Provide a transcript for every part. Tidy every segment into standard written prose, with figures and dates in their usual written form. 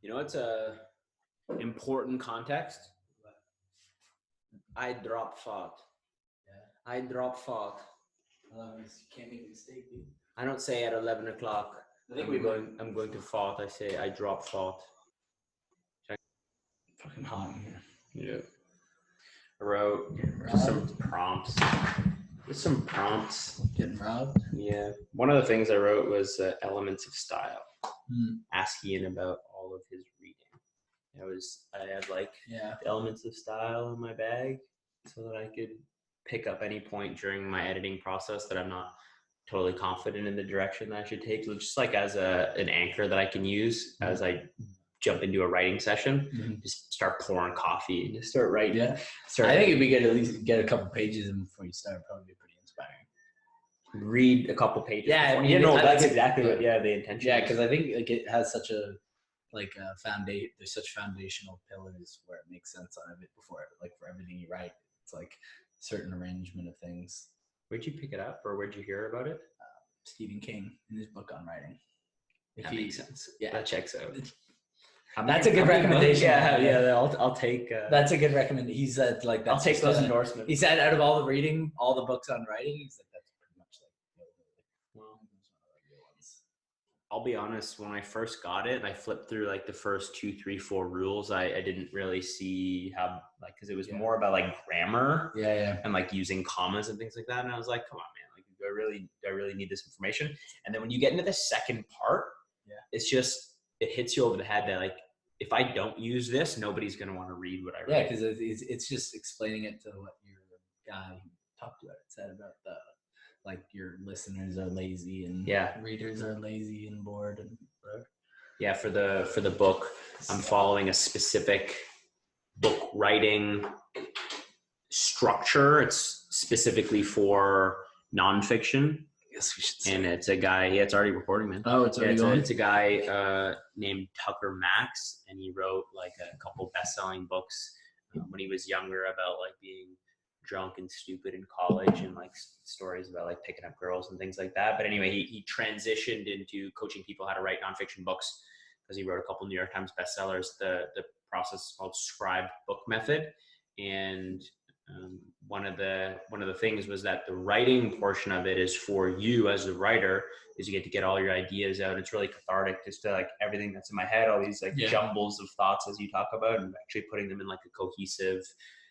You know, it's a important context. I drop thought. Yeah. I drop thought. You can't make a mistake, dude. I don't say at 11 o'clock. I'm going to thought. I say I drop thought. Fucking hot in here. Yeah. I wrote just some prompts. Just some prompts. Getting robbed? Yeah. One of the things I wrote was elements of style. Ask Iain about all of his reading. I had the elements of style in my bag so that I could pick up any point during my editing process that I'm not totally confident in the direction that I should take. So just like as an anchor that I can use as I jump into a writing session, just start pouring coffee and just start writing. Yeah. I think it'd be good to at least get a couple pages in before you start. Probably be pretty inspiring. Read a couple pages. Yeah, before. That's exactly what the intention. Yeah, because I think it has such a foundation. There's such foundational pillars where it makes sense on it before, for everything you write. It's like certain arrangement of things. Where'd you pick it up, or where'd you hear about it? Stephen King in his book on writing. That makes sense. Yeah, that checks out. That's a good recommendation. Yeah. I'll take. That's a good recommendation. He said that's I'll take those endorsements. He said out of all the books on writing, he's like that's pretty much I'll be honest. When I first got it, I flipped through the first 2, 3, 4 rules. I didn't really see how because it was more about grammar. And using commas and things like that. And I was like, come on, man. Do I really need this information? And then when you get into the second part, it's just. It hits you over the head that if I don't use this, nobody's going to want to read what I write. Yeah, because it's just explaining it to what your guy who talked about it said about the your listeners are lazy and readers are lazy and bored and whatever. Yeah, for the book, I'm following a specific book writing structure. It's specifically for nonfiction. Yes, we should say. And it's a guy. Yeah, it's already recording, man. Oh, it's already going. It's a guy named Tucker Max, and he wrote a couple best-selling books when he was younger about being drunk and stupid in college and stories about picking up girls and things like that. But anyway, he transitioned into coaching people how to write nonfiction books because he wrote a couple New York Times bestsellers. The process is called Scribed Book Method, and one of the things was that the writing portion of it is for you as the writer, is you get to get all your ideas out. It's really cathartic, just to everything that's in my head, all these jumbles of thoughts as you talk about, and actually putting them in a cohesive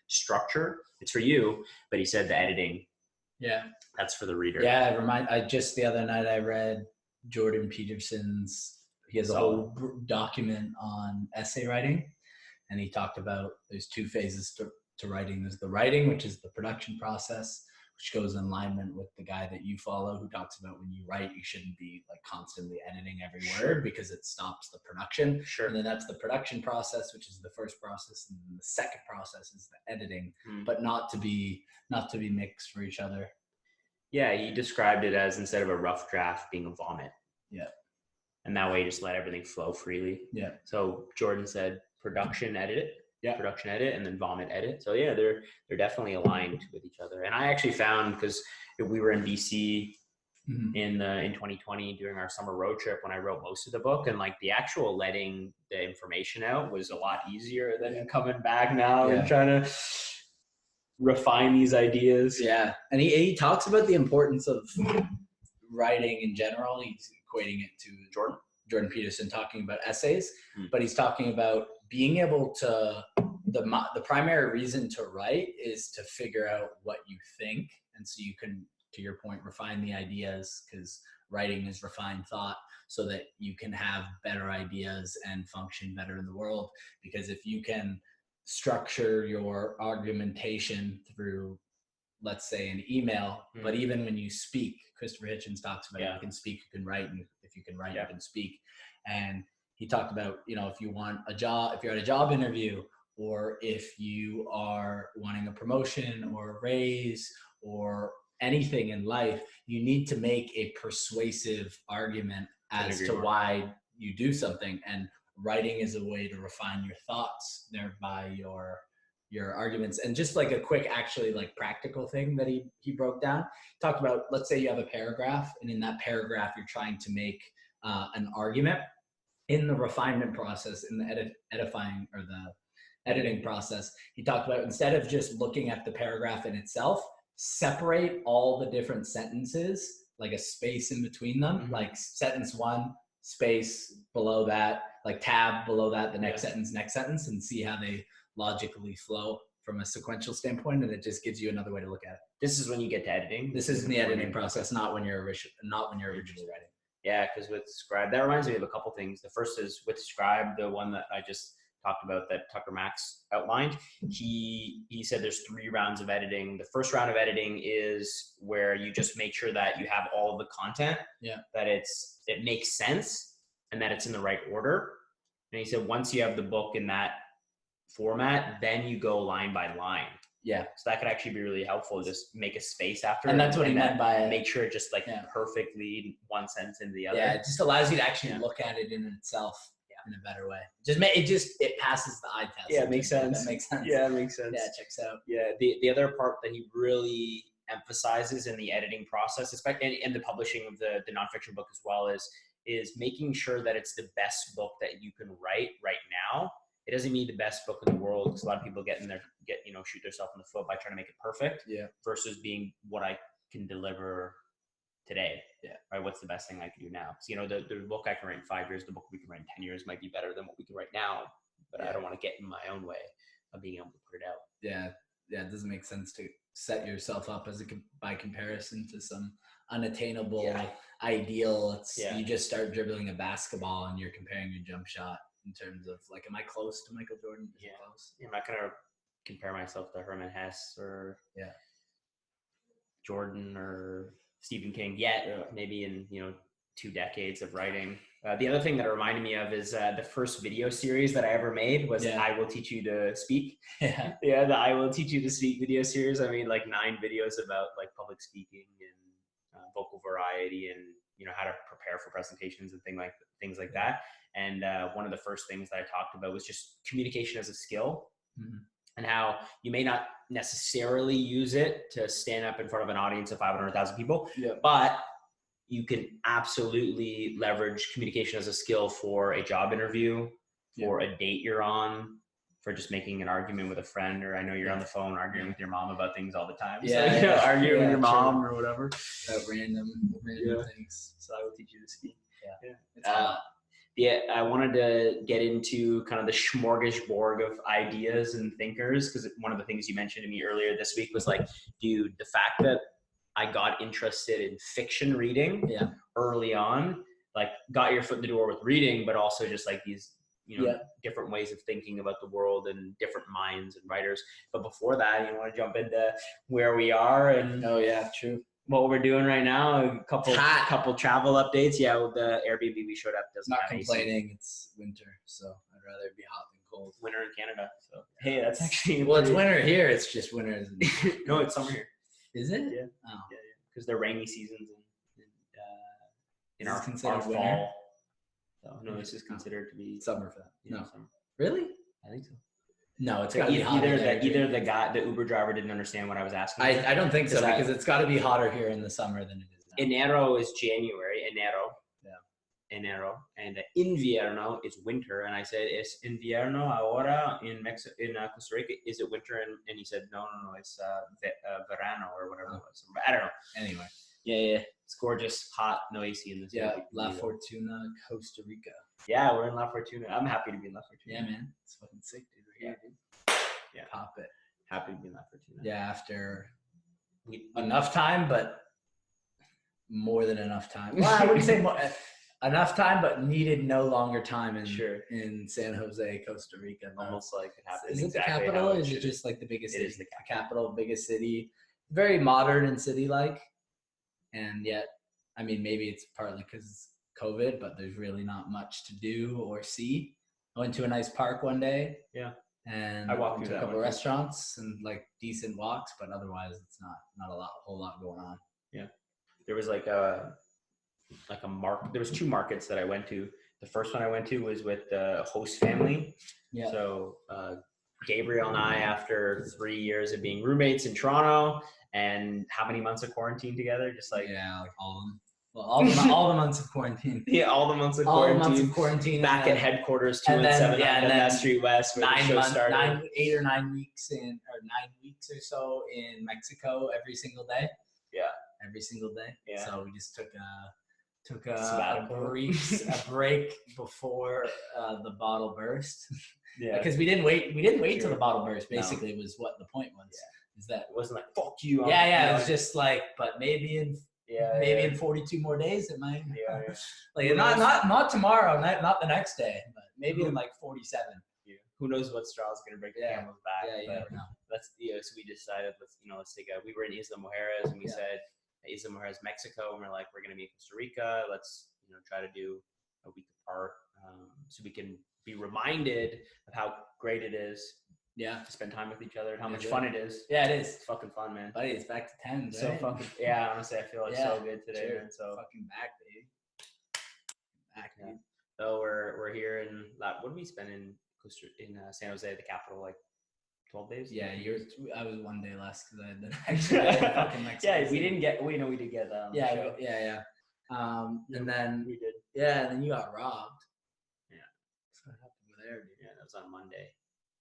structure. It's for you, but he said the editing, that's for the reader. Just the other night I read Jordan Peterson's. He has a whole document on essay writing, and he talked about there's 2 phases to writing. There's the writing, which is the production process, which goes in alignment with the guy that you follow, who talks about when you write, you shouldn't be constantly editing every word because it stops the production. Sure. And then that's the production process, which is the first process, and then the second process is the editing, but not to be mixed for each other. Yeah, he described it as, instead of a rough draft, being a vomit. Yeah. And that way you just let everything flow freely. Yeah. So Jordan said production, edit it. Production, edit, and then vomit, edit. So yeah, they're definitely aligned with each other. And I actually found, because we were in BC in 2020 during our summer road trip, when I wrote most of the book, and the actual letting the information out was a lot easier than coming back now and trying to refine these ideas. Yeah, and he talks about the importance of writing in general. He's equating it to Jordan Peterson talking about essays, but he's talking about being able to, the primary reason to write is to figure out what you think. And so you can, to your point, refine the ideas, because writing is refined thought, so that you can have better ideas and function better in the world. Because if you can structure your argumentation through, let's say, an email, but even when you speak, Christopher Hitchens talks about you can speak, you can write, and if you can write, you can speak. And he talked about, if you want a job, if you're at a job interview, or if you are wanting a promotion or a raise or anything in life, you need to make a persuasive argument as to why you do something. And writing is a way to refine your thoughts, thereby your arguments. And just a quick, actually practical thing that he broke down, he talked about, let's say you have a paragraph, and in that paragraph, you're trying to make an argument. in the refinement process, in the edifying or the editing process, he talked about instead of just looking at the paragraph in itself, separate all the different sentences, like a space in between them, like sentence 1, space below that, like tab below that, the next sentence, and see how they logically flow from a sequential standpoint, and it just gives you another way to look at it. This is when you get to editing. This is in the editing process, not when you're originally writing. Yeah, because with Scribe, that reminds me of a couple things. The first is with Scribe, the one that I just talked about that Tucker Max outlined. He said there's 3 rounds of editing. The first round of editing is where you just make sure that you have all of the content, that it makes sense, and that it's in the right order. And he said once you have the book in that format, then you go line by line. Yeah. So that could actually be really helpful. Just make a space after. And that's what he meant by make sure it just like perfectly one sentence into the other. Yeah, it just allows you to actually look at it in itself in a better way. It passes the eye test. Yeah, it makes sense. That makes sense. Yeah, it makes sense. Yeah, it checks out. Yeah. The other part that he really emphasizes in the editing process, especially in the publishing of the nonfiction book as well, is making sure that it's the best book that you can write right now. It doesn't mean the best book in the world, because a lot of people shoot themselves in the foot by trying to make it perfect. Yeah. Versus being what I can deliver today. Yeah. Right. What's the best thing I can do now? So, the book I can write in 5 years, the book we can write in 10 years might be better than what we can write now. But I don't want to get in my own way of being able to put it out. Yeah. Yeah. It doesn't make sense to set yourself up by comparison to some unattainable ideal. You just start dribbling a basketball and you're comparing your jump shot in terms of like, am I close to Michael Jordan? Is it close? I'm not going to compare myself to Herman Hesse or Jordan or Stephen King yet. Maybe in 2 decades of writing. The other thing that it reminded me of is the first video series that I ever made was I Will Teach You to Speak. Yeah. Yeah, the I Will Teach You to Speak video series. I made like 9 videos about like public speaking and vocal variety and how to prepare for presentations and things like that. And one of the first things that I talked about was just communication as a skill. And how you may not necessarily use it to stand up in front of an audience of 500,000 people, but you can absolutely leverage communication as a skill for a job interview, for a date you're on, for just making an argument with a friend, or I know you're on the phone arguing with your mom about things all the time. Arguing with your mom or whatever. About random things. So I will teach you to speak. Yeah. I wanted to get into kind of the smorgasbord of ideas and thinkers, because one of the things you mentioned to me earlier this week was like, dude, the fact that I got interested in fiction reading early on, like got your foot in the door with reading, but also just like these, different ways of thinking about the world and different minds and writers. But before that, you want to jump into where we are and what we're doing right now, a couple travel updates. Yeah, with the Airbnb we showed up doesn't not have complaining. AC. It's winter, so I'd rather be hot than cold. Winter in Canada. So hey, that's actually it's winter here. It's just winter. No, it's summer here. Is it? Yeah. Oh. Yeah. Because they're rainy seasons in our fall. So no, this is considered to be summer for that. No, summer. Really? I think so. No, it's got to be either the Uber driver didn't understand what I was asking. I don't think so, because it's got to be hotter here in the summer than it is now. Enero is January. Enero, and invierno is winter. And I said, "Es invierno ahora in Costa Rica? Is it winter?" And he said, "No, it's verano or whatever it was." I don't know. Anyway. Yeah. It's gorgeous, hot, no AC in this. Yeah, La Fortuna, Costa Rica. Yeah, we're in La Fortuna. I'm happy to be in La Fortuna. Yeah, man. It's fucking sick, dude. We're here, dude. Yeah. Pop it. Happy to be in La Fortuna. Yeah, after enough time, but more than enough time. Well, I wouldn't say more. Enough time, but needed no longer time in San Jose, Costa Rica. Almost like it happened. Is it the capital, or is it just like the biggest city? It is the capital, biggest city. Very modern and city-like. And yet, I mean, maybe it's partly because COVID, but there's really not much to do or see. I went to a nice park one day. Yeah. And I walked to a couple of restaurants and like decent walks, but otherwise it's not a whole lot going on. Yeah. There was like a market. There was 2 markets that I went to. The first one I went to was with the host family. Yeah. So Gabriel and I, after 3 years of being roommates in Toronto and how many months of quarantine together, just like like all of them. Well, all the months of quarantine. Yeah, all the months of All the quarantine. months of quarantine. Back at headquarters, 217 on Dundas Street West, where the show started. 8 or 9 weeks or so in Mexico every single day. Yeah. Every single day. Yeah. So we just took a break before the bottle burst. Yeah. Because we didn't wait till the bottle burst. Basically, was what the point was. Yeah. Is that it wasn't like fuck you. Yeah. It was just like, but maybe in 42 more days it might. Yeah. Like not tomorrow, not the next day, but maybe in like 47. Yeah. Who knows what straw is gonna break the camel's back? Yeah, you never know. So we decided let's take we were in Isla Mujeres and we said Isla Mujeres, Mexico, and we're like, we're gonna be in Costa Rica. Let's try to do a week apart, so we can be reminded of how great it is. Yeah, to spend time with each other and how much fun it is. Yeah, it is. It's fucking fun, man. Buddy, it's back to 10. Right? So fucking honestly, I feel like so good today, man. So fucking back, baby. Back, dude. So we're here in what did we spend in San Jose, the capital, like 12 days? Yeah, I was 1 day less because I had the next day fucking Mexico. Yeah, we did get. Yeah. And then we did. Yeah, and then you got robbed. Yeah. So I have to go there, dude. Yeah, that was on Monday.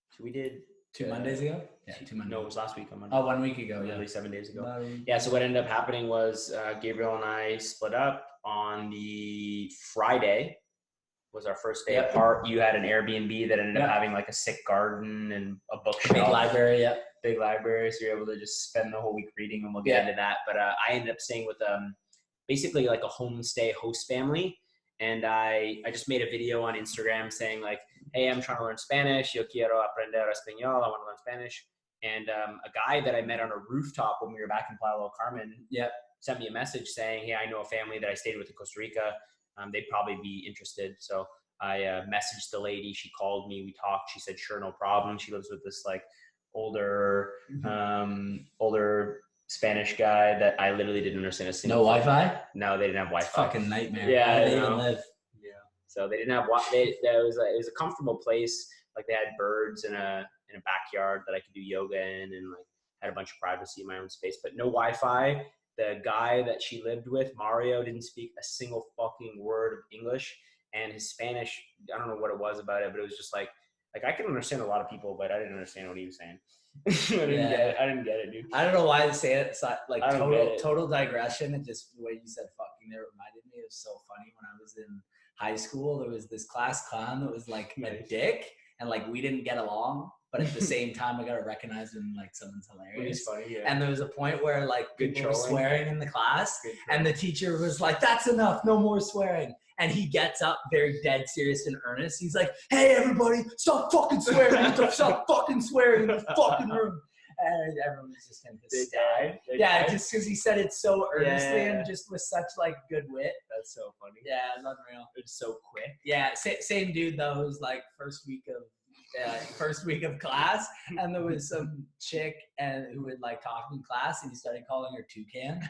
So we did 2 Mondays ago? Yeah, 2 Mondays. No, it was last week on Monday. Oh, 1 week ago. Literally 7 days ago. Yeah, so what ended up happening was Gabriel and I split up on the Friday. Was our first day apart. You had an Airbnb that ended up having like a sick garden and a bookshelf. Big library, Big library. So you're able to just spend the whole week reading, and we'll get into that. But I ended up staying with basically like a homestay host family. And I just made a video on Instagram saying like, hey, I'm trying to learn Spanish. Yo quiero aprender español. I want to learn Spanish. And a guy that I met on a rooftop when we were back in Playa del Carmen sent me a message saying, hey, I know a family that I stayed with in Costa Rica. They'd probably be interested. So I messaged the lady. She called me. We talked. She said, sure, no problem. She lives with this like older Spanish guy that I literally didn't understand a single. No Wi-Fi? No, they didn't have Wi-Fi. Fucking nightmare. Yeah, how do they even live? Yeah. So they didn't have Wi-Fi. It was a comfortable place. Like they had birds in a backyard that I could do yoga in, and like had a bunch of privacy in my own space, but no Wi-Fi. The guy that she lived with, Mario, didn't speak a single fucking word of English, and his Spanish, I don't know what it was about it, but it was just like I can understand a lot of people, but I didn't understand what he was saying. I didn't get it, dude. I don't know why they say it. It's like total digression. And just the way you said fucking there reminded me. It was so funny when I was in high school. There was this class clown that was like a dick, and like we didn't get along. But at the same time, I got to recognize when like someone's hilarious. It's funny, yeah. And there was a point where like people were swearing in the class, and the teacher was like, "That's enough, no more swearing." And he gets up, very dead serious and earnest. He's like, "Hey, everybody, stop fucking swearing! Stop fucking swearing in the fucking room!" And everyone was just in his style. Yeah, just because he said it so earnestly and just with such like good wit. That's so funny. Yeah, it's unreal. It's so quick. Yeah, same dude though. It was like first week of class, and there was some chick who would like talk in class, and he started calling her Toucan.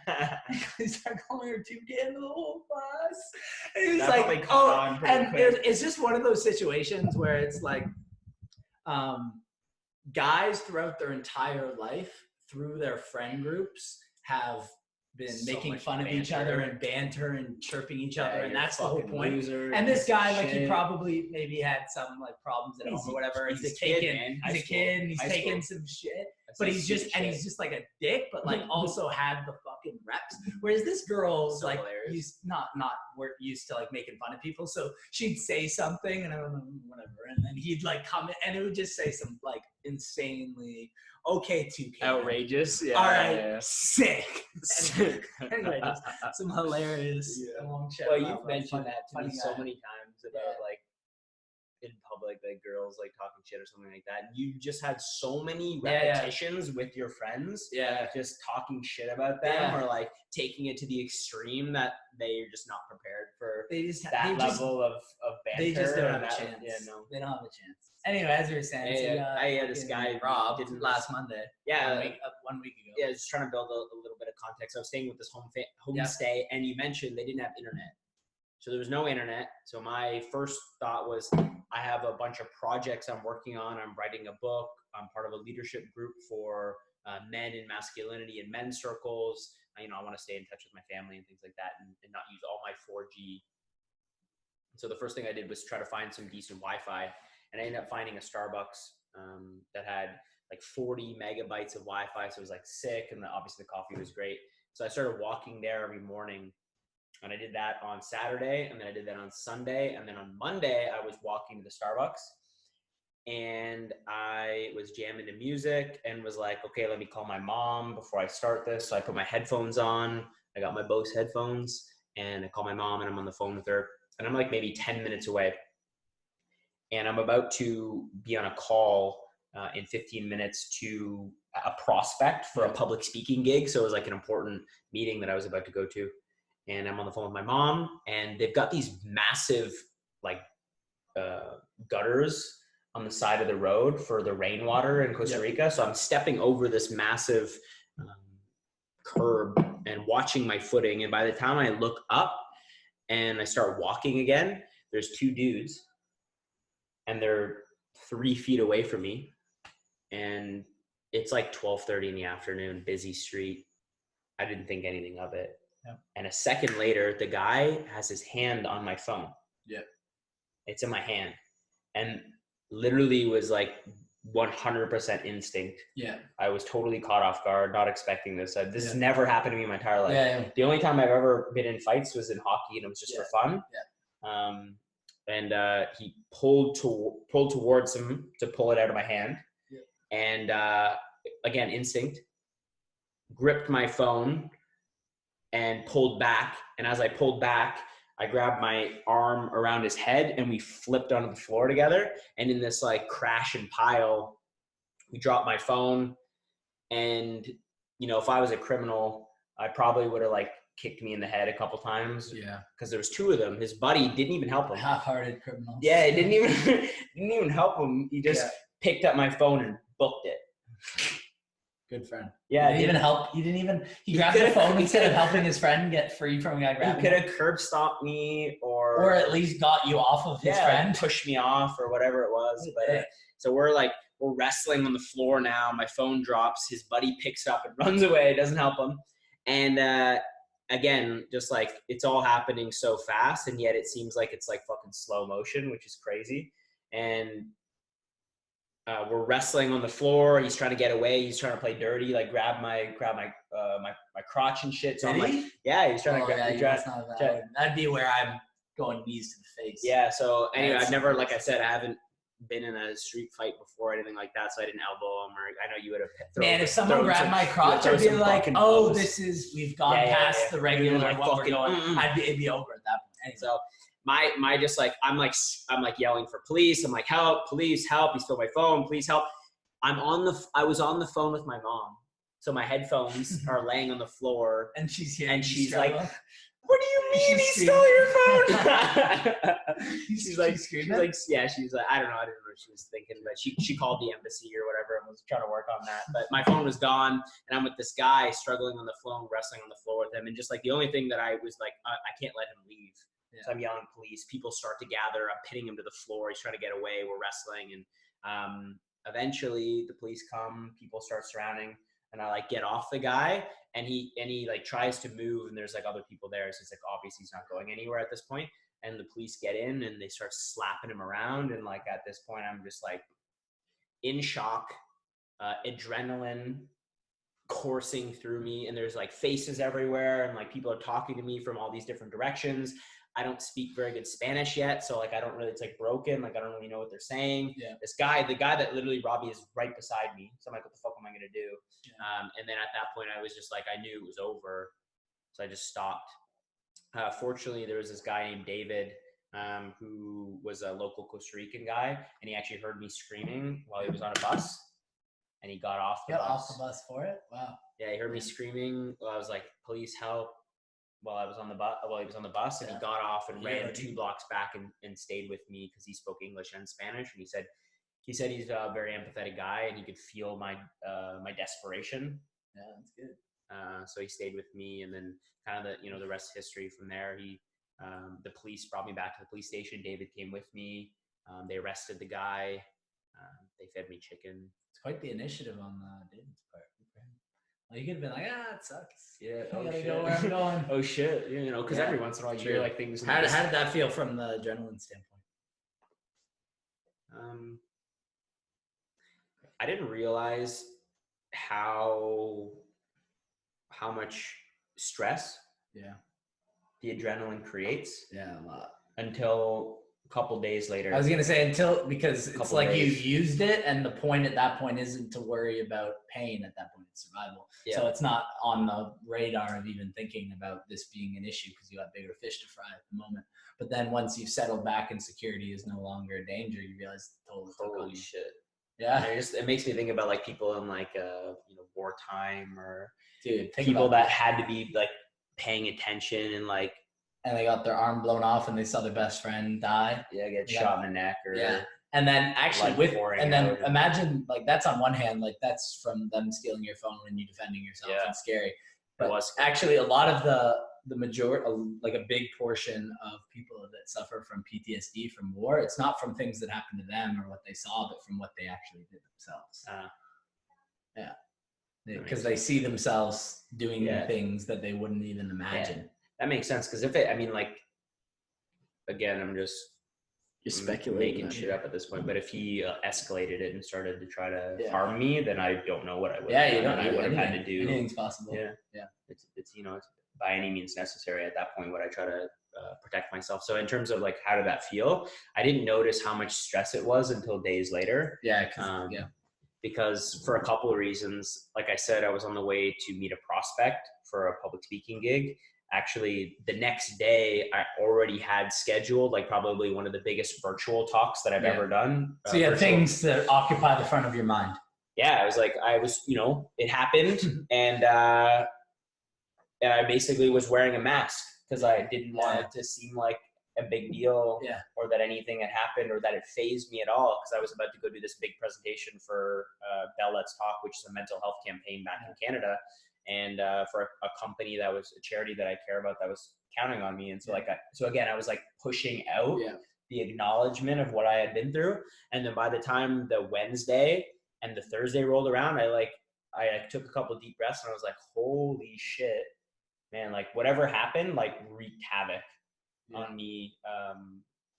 He started calling her Toucan to the whole class, and he was like, "Oh," and it's just one of those situations where it's like, guys throughout their entire life, through their friend groups, have been making fun of each other and banter and chirping each other, and that's the whole point. And this guy, like, he probably maybe had some like problems at home or whatever. He's a kid, and he's taking some shit, but he's just like a dick, but like also had the fucking reps. Whereas this girl's so like, he's not we're used to like making fun of people, so she'd say something and I don't know whatever, and then he'd like come in, and it would just say some like insanely. Okay, Toucan. Outrageous. Yeah. All right. Sick. Anyway, just some hilarious. Long chat. Well, you've mentioned that to me so many times about like in public, like girls like talking shit or something like that. You just had so many repetitions with your friends. Yeah. Just talking shit about them or like taking it to the extreme that they're just not prepared for that level of banter. They just don't have a chance. Yeah, no. They don't have a chance. Anyway, as you were saying, I had this guy Rob last Monday. Yeah, 1 week ago. Yeah, just trying to build a little bit of context. I was staying with this homestay, and you mentioned they didn't have internet, so there was no internet. So my first thought was, I have a bunch of projects I'm working on. I'm writing a book. I'm part of a leadership group for men in masculinity and men's circles. I want to stay in touch with my family and things like that, and not use all my 4G. So the first thing I did was try to find some decent Wi-Fi, and I ended up finding a Starbucks that had like 40 megabytes of Wi-Fi. So it was like sick, and obviously the coffee was great. So I started walking there every morning, and I did that on Saturday, and then I did that on Sunday, and then on Monday I was walking to the Starbucks, and I was jamming to music and was like, okay, let me call my mom before I start this. So I put my headphones on. I got my Bose headphones, and I call my mom, and I'm on the phone with her, and I'm like maybe 10 minutes away, and I'm about to be on a call in 15 minutes to a prospect for a public speaking gig. So it was like an important meeting that I was about to go to. And I'm on the phone with my mom, and they've got these massive like gutters on the side of the road for the rainwater in Costa Rica. So I'm stepping over this massive curb and watching my footing. And by the time I look up and I start walking again, there's two dudes, and they're 3 feet away from me. And it's like 12:30 in the afternoon, busy street. I didn't think anything of it. Yeah. And a second later, the guy has his hand on my phone. Yeah. It's in my hand. And literally was like 100% instinct. Yeah. I was totally caught off guard, not expecting this. This has never happened to me in my entire life. Yeah. The only time I've ever been in fights was in hockey, and it was just for fun. Yeah. And he pulled towards him to pull it out of my hand. Yeah. And again, instinct, gripped my phone and pulled back. And as I pulled back, I grabbed my arm around his head, and we flipped onto the floor together. And in this like crash and pile, we dropped my phone. And, if I was a criminal, I probably would have like kicked me in the head a couple times. Yeah. Because there was two of them. His buddy didn't even help him. Half-hearted criminals. Yeah, it didn't even help him. He just picked up my phone and booked it. Good friend. Yeah. He didn't even help. He grabbed the phone instead of helping his friend get free from a guy grabbing He could have curb stomped me or at least got you off of his friend. Pushed me off or whatever it was. But so we're wrestling on the floor now. My phone drops. His buddy picks up and runs away. Doesn't help him. And again, just like it's all happening so fast, and yet it seems like it's like fucking slow motion, which is crazy. And we're wrestling on the floor. He's trying to get away. He's trying to play dirty, like grab my crotch and shit. So I'm like, he's trying to grab. That'd be where I'm going knees to the face. Yeah. So anyway, I've never, like I said, I haven't been in a street fight before or anything like that, so I didn't elbow him, or I know you would have. Man, if someone grabbed my crotch, I'd be like, "Oh, we've gone past the regular what we're going." It'd be over at that point. Anyway. So my just like I'm like yelling for police. I'm like, help, police, help! He stole my phone. Please help! I was on the phone with my mom, so my headphones are laying on the floor, and she's like, "What do you mean he stole your phone?" she's like, yeah, she's like, I don't know what she was thinking, but she called the embassy or whatever and was trying to work on that. But my phone was gone, and I'm with this guy struggling on the phone, wrestling on the floor with him, and just like the only thing that I was like, I can't let him leave. Yeah. So I'm yelling police. People start to gather. I'm pitting him to the floor. He's trying to get away. We're wrestling, and eventually the police come. People start surrounding. And I like get off the guy, and he like tries to move, and there's like other people there, so it's like obviously he's not going anywhere at this point. And the police get in, and they start slapping him around, and like at this point I'm just like in shock, adrenaline coursing through me, and there's like faces everywhere, and like people are talking to me from all these different directions. I don't speak very good Spanish yet, so like I don't really, it's like broken, like I don't really know what they're saying. Yeah. The guy that literally robbed me is right beside me, so I'm like, what the fuck am I gonna do? Yeah. And then at that point I was just like, I knew it was over, so I just stopped. Fortunately, there was this guy named David who was a local Costa Rican guy, and he actually heard me screaming while he was on a bus, and he got off the bus. Off the bus for it? Wow. Yeah, he heard me screaming while I was like, police help, while I was on the bus, and he got off and ran 2 blocks back and stayed with me because he spoke English and Spanish, and he said he's a very empathetic guy, and he could feel my desperation. Yeah, that's good. So he stayed with me, and then kind of the rest of history from there. The police brought me back to the police station. David came with me. They arrested the guy. They fed me chicken. It's quite the initiative on David's part. Well, you could have been like, it sucks. Yeah. I Oh gotta shit. go where I'm going. Oh shit. You know, because Yeah, every once in a while you hear like things. How did that feel from the adrenaline standpoint? I didn't realize how much stress the adrenaline creates Yeah, a lot. until a couple days later. I was gonna say because it's like days. You used it, and the point at that point isn't to worry about pain. At that point, it's survival. Yeah. So it's not on the radar of even thinking about this being an issue because you have bigger fish to fry at the moment. But then once you've settled back and security is no longer a danger, you realize holy shit. Yeah, it makes me think about like people in like wartime or people that had to be like paying attention and they got their arm blown off and they saw their best friend die. Yeah, get shot in the neck or and then actually imagine like that's on one hand, like that's from them stealing your phone and you defending yourself and scary. But actually a lot of the majority, like a big portion of people that suffer from PTSD from war, it's not from things that happened to them or what they saw, but from what they actually did themselves. Because they see themselves doing things that they wouldn't even imagine. Yeah. That makes sense. Because again, I'm just speculating, making shit up at this point. But if he escalated it and started to try to harm me, then I don't know what I would. I would have had to do. Anything's possible. Yeah. It's by any means necessary. At that point, would I try to protect myself? So in terms of like how did that feel, I didn't notice how much stress it was until days later. Because for a couple of reasons, like I said, I was on the way to meet a prospect for a public speaking gig. Actually, the next day, I already had scheduled like probably one of the biggest virtual talks that I've ever done. So you had things that occupy the front of your mind. Yeah, it happened, and I basically was wearing a mask because I didn't want it to seem like a big deal or that anything had happened or that it fazed me at all, because I was about to go do this big presentation for Bell Let's Talk, which is a mental health campaign back in Canada, and for a company that was a charity that I care about that was counting on me. And so again, I was like pushing out the acknowledgement of what I had been through. And then by the time the Wednesday and the Thursday rolled around, I took a couple of deep breaths and I was like, holy shit, man, like whatever happened, like wreaked havoc on me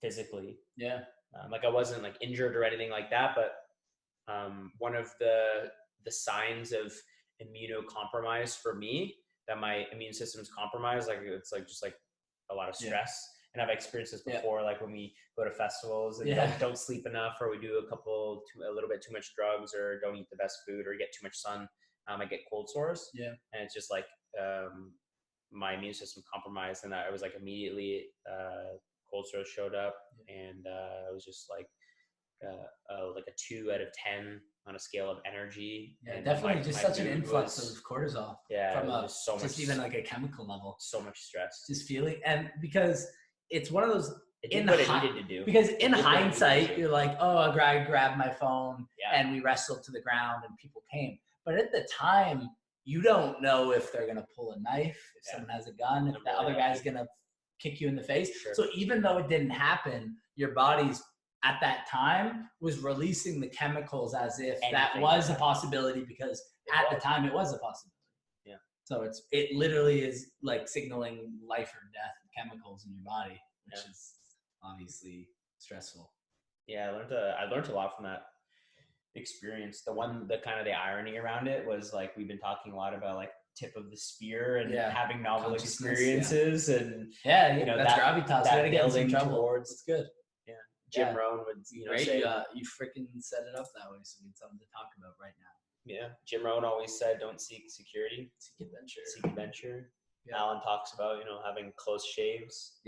physically. I wasn't like injured or anything like that, but one of the signs of immunocompromise for me, that my immune system's compromised, like it's like just like a lot of stress. And I've experienced this before, like when we go to festivals and don't sleep enough, or we do a little bit too much drugs, or don't eat the best food, or get too much sun, I get cold sores. And it's just like my immune system compromised, and I was like immediately cold sores showed up, and I was just like a 2 out of 10 on a scale of energy. And definitely just such an influx of cortisol. From just even like a chemical level. So much stress. Just feeling, and because it's one of those. It needed to do. Because in hindsight, you're like, oh, I grabbed my phone and we wrestled to the ground and people came. But at the time, you don't know if they're going to pull a knife, if someone has a gun, if the other guy's going to kick you in the face. So even though it didn't happen, your body's at that time was releasing the chemicals as if that was a possibility, because at the time it was a possibility. So it literally is like signaling life or death chemicals in your body, which is obviously stressful. I learned a lot from that experience. The kind of the irony around it was like, we've been talking a lot about like tip of the spear and having novel experiences and that's gravitas. That building towards. It's good. Jim Rohn would say, you freaking set it up that way, so we have something to talk about right now. Jim Rohn always said, don't seek security, seek adventure. Alan talks about having close shaves.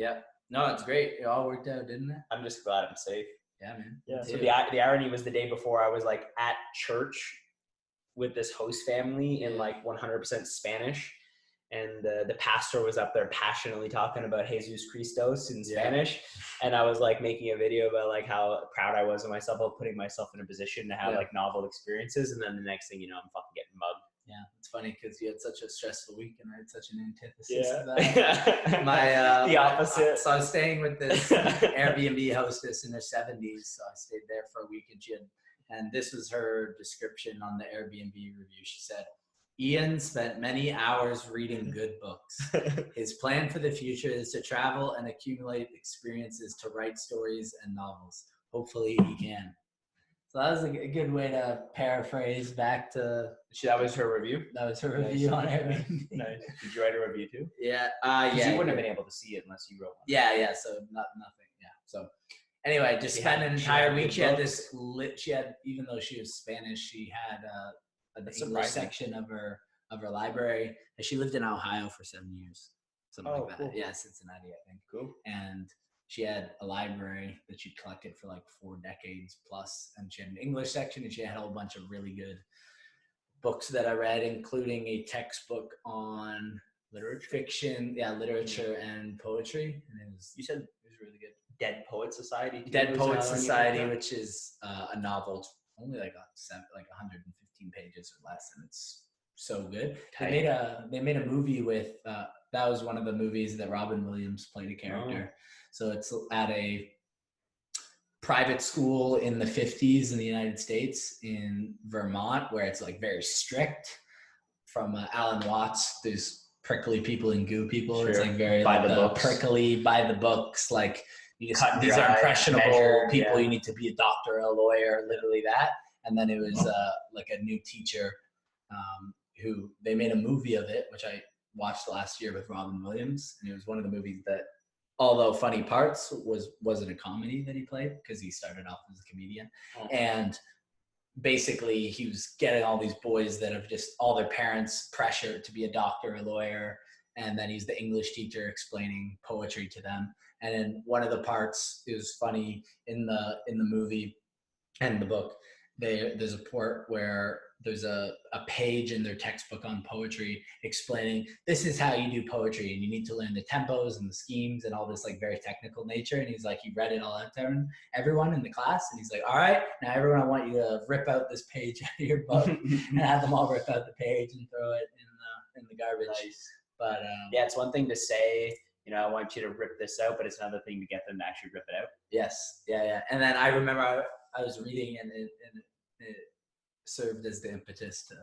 No, it's great. It all worked out, didn't it? I'm just glad I'm safe. Man. So the irony was the day before I was like at church with this host family in like 100% Spanish, and the pastor was up there passionately talking about Jesus Christos in Spanish, and I was like making a video about like how proud I was of myself of putting myself in a position to have like novel experiences, and then the next thing you know, I'm fucking getting mugged. It's funny because you had such a stressful week and I had such an antithesis of that. The opposite. So I was staying with this Airbnb hostess in her 70s. So I stayed there for a week, and this was her description on the Airbnb review. She said, Iain spent many hours reading good books. His plan for the future is to travel and accumulate experiences to write stories and novels. Hopefully he can. So that was a good way to paraphrase back to... That was her review? That was her review on Airbnb. Nice. Did you write a review too? Yeah. Yeah. You wouldn't have been able to see it unless you wrote one. Yeah. So nothing. Yeah. So anyway, just spent an entire week. She had this even though she was Spanish, she had an English section of her library. And she lived in Ohio for 7 years. Something like that. Cool. Yeah, Cincinnati, I think. Cool. And she had a library that she'd collected for like 4 decades plus, and she had an English section, and she had a whole bunch of really good books that I read, including a textbook on fiction, and poetry. And you said it was really good. Dead Poets Society. Dead Poets Society, which is a novel, only like 115 pages or less, and it's so good. They made a movie with that was one of the movies that Robin Williams played a character. So it's at a private school in the 50s in the United States in Vermont, where it's like very strict. From Alan Watts, there's prickly people and goo people. Sure. It's like very prickly, by the books. Like these are impressionable people. Yeah. You need to be a doctor, a lawyer, literally that. And then it was like a new teacher who they made a movie of it, which I watched last year with Robin Williams, and it was one of the movies that, although funny parts, wasn't a comedy that he played, because he started off as a comedian. And basically he was getting all these boys that have just all their parents pressured to be a doctor, a lawyer, and then he's the English teacher explaining poetry to them. And in one of the parts, it was funny in the movie and the book, there's a part where there's a page in their textbook on poetry explaining this is how you do poetry, and you need to learn the tempos and the schemes and all this like very technical nature. And he's like, he read it all out to everyone in the class, and he's like, all right, now everyone, I want you to rip out this page out of your book and have them all rip out the page and throw it in the garbage. Nice. But yeah, it's one thing to say, I want you to rip this out, but it's another thing to get them to actually rip it out. Yes. Yeah. And then I remember I was reading, and it served as the impetus to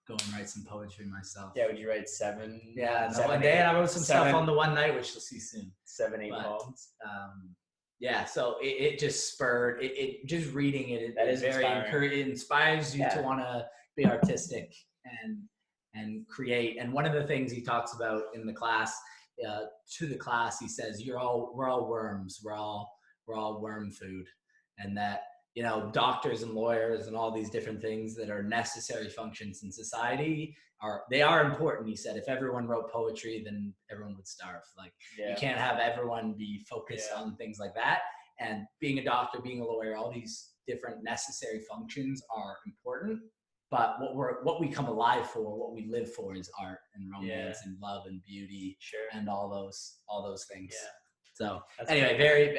go and write some poetry myself. Yeah, would you write 7? Yeah, one day, and I wrote some stuff on the one night, which you'll see soon. 7, 8 poems. Yeah, so it just spurred it. Just reading it, that is very encouraging. It inspires you to want to be artistic and create. And one of the things he talks about in the class, to the class, he says, we're all worms. We're all worm food, and that, doctors and lawyers and all these different things that are necessary functions in society are important. He said, if everyone wrote poetry, then everyone would starve. Like, you can't have everyone be focused on things like that. And being a doctor, being a lawyer, all these different necessary functions are important. But what we come alive for, what we live for, is art and romance and love and beauty and all those things. Yeah. So that's anyway, very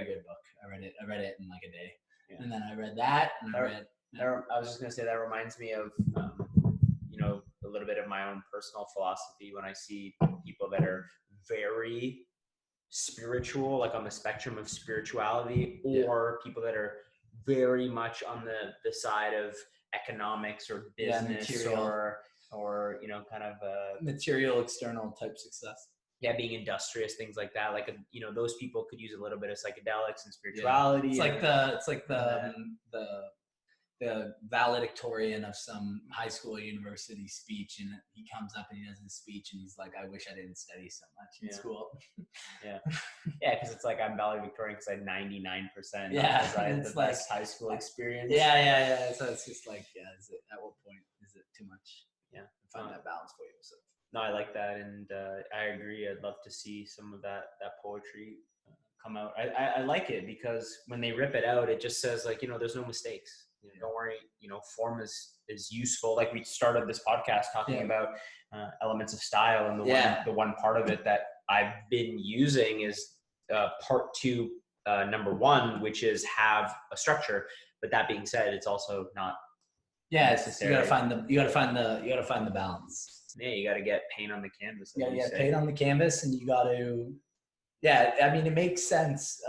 good book. I read it in like a day, and then I read that. And I was just gonna say that reminds me of a little bit of my own personal philosophy when I see people that are very spiritual, like on the spectrum of spirituality, or people that are very much on the side of economics or business or kind of material external type success. Yeah, being industrious, things like that. Like, those people could use a little bit of psychedelics and spirituality. Yeah. It's like the valedictorian of some high school or university speech, and he comes up and he does his speech, and he's like, I wish I didn't study so much in school. Yeah, because it's like I'm valedictorian because I had 99%. Yeah, because I had the best high school experience. Yeah. So it's just like, at what point is it too much? Yeah, find that balance for yourself. No, I like that, and I agree. I'd love to see some of that poetry come out. I like it because when they rip it out, it just says like, there's no mistakes. Don't worry. Form is useful. Like we started this podcast talking about elements of style, and the one part of it that I've been using is part 2, number 1, which is have a structure. But that being said, it's also not. Yeah, you gotta find the balance. Yeah, you got to get paint on the canvas. Yeah, paint on the canvas, and you got to. Yeah, I mean, it makes sense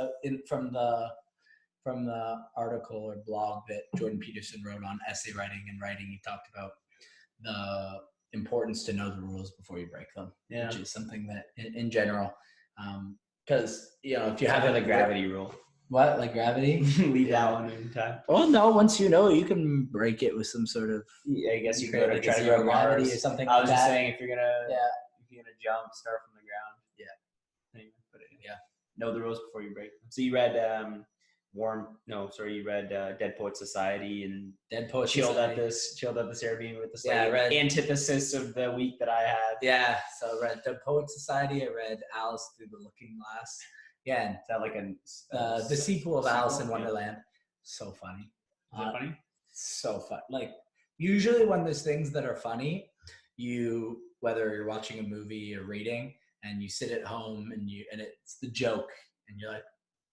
from the from the article or blog that Jordan Peterson wrote on essay writing and writing. He talked about the importance to know the rules before you break them, which is something that in general, because if you have the gravity rule. What, like gravity? Leave that one in time. Well, no. Once you know, you can break it with some sort of. I guess you create could like try a to zero go to gravity Mars or something. I like was that. just saying, if you're gonna jump, start from the ground. Yeah. Put it in. Yeah. Know the rules before you break them. So you read you read Dead Poet Society and chilled at this Airbnb with the slate. Yeah, I read antithesis of the week that I had. Yeah, so I read Dead Poet Society. I read Alice Through the Looking Glass. Yeah, is that like the sequel of Alice in Wonderland? So funny. Is it funny? So fun. Like usually when there's things that are funny, whether you're watching a movie or reading, and you sit at home and it's the joke, and you're like,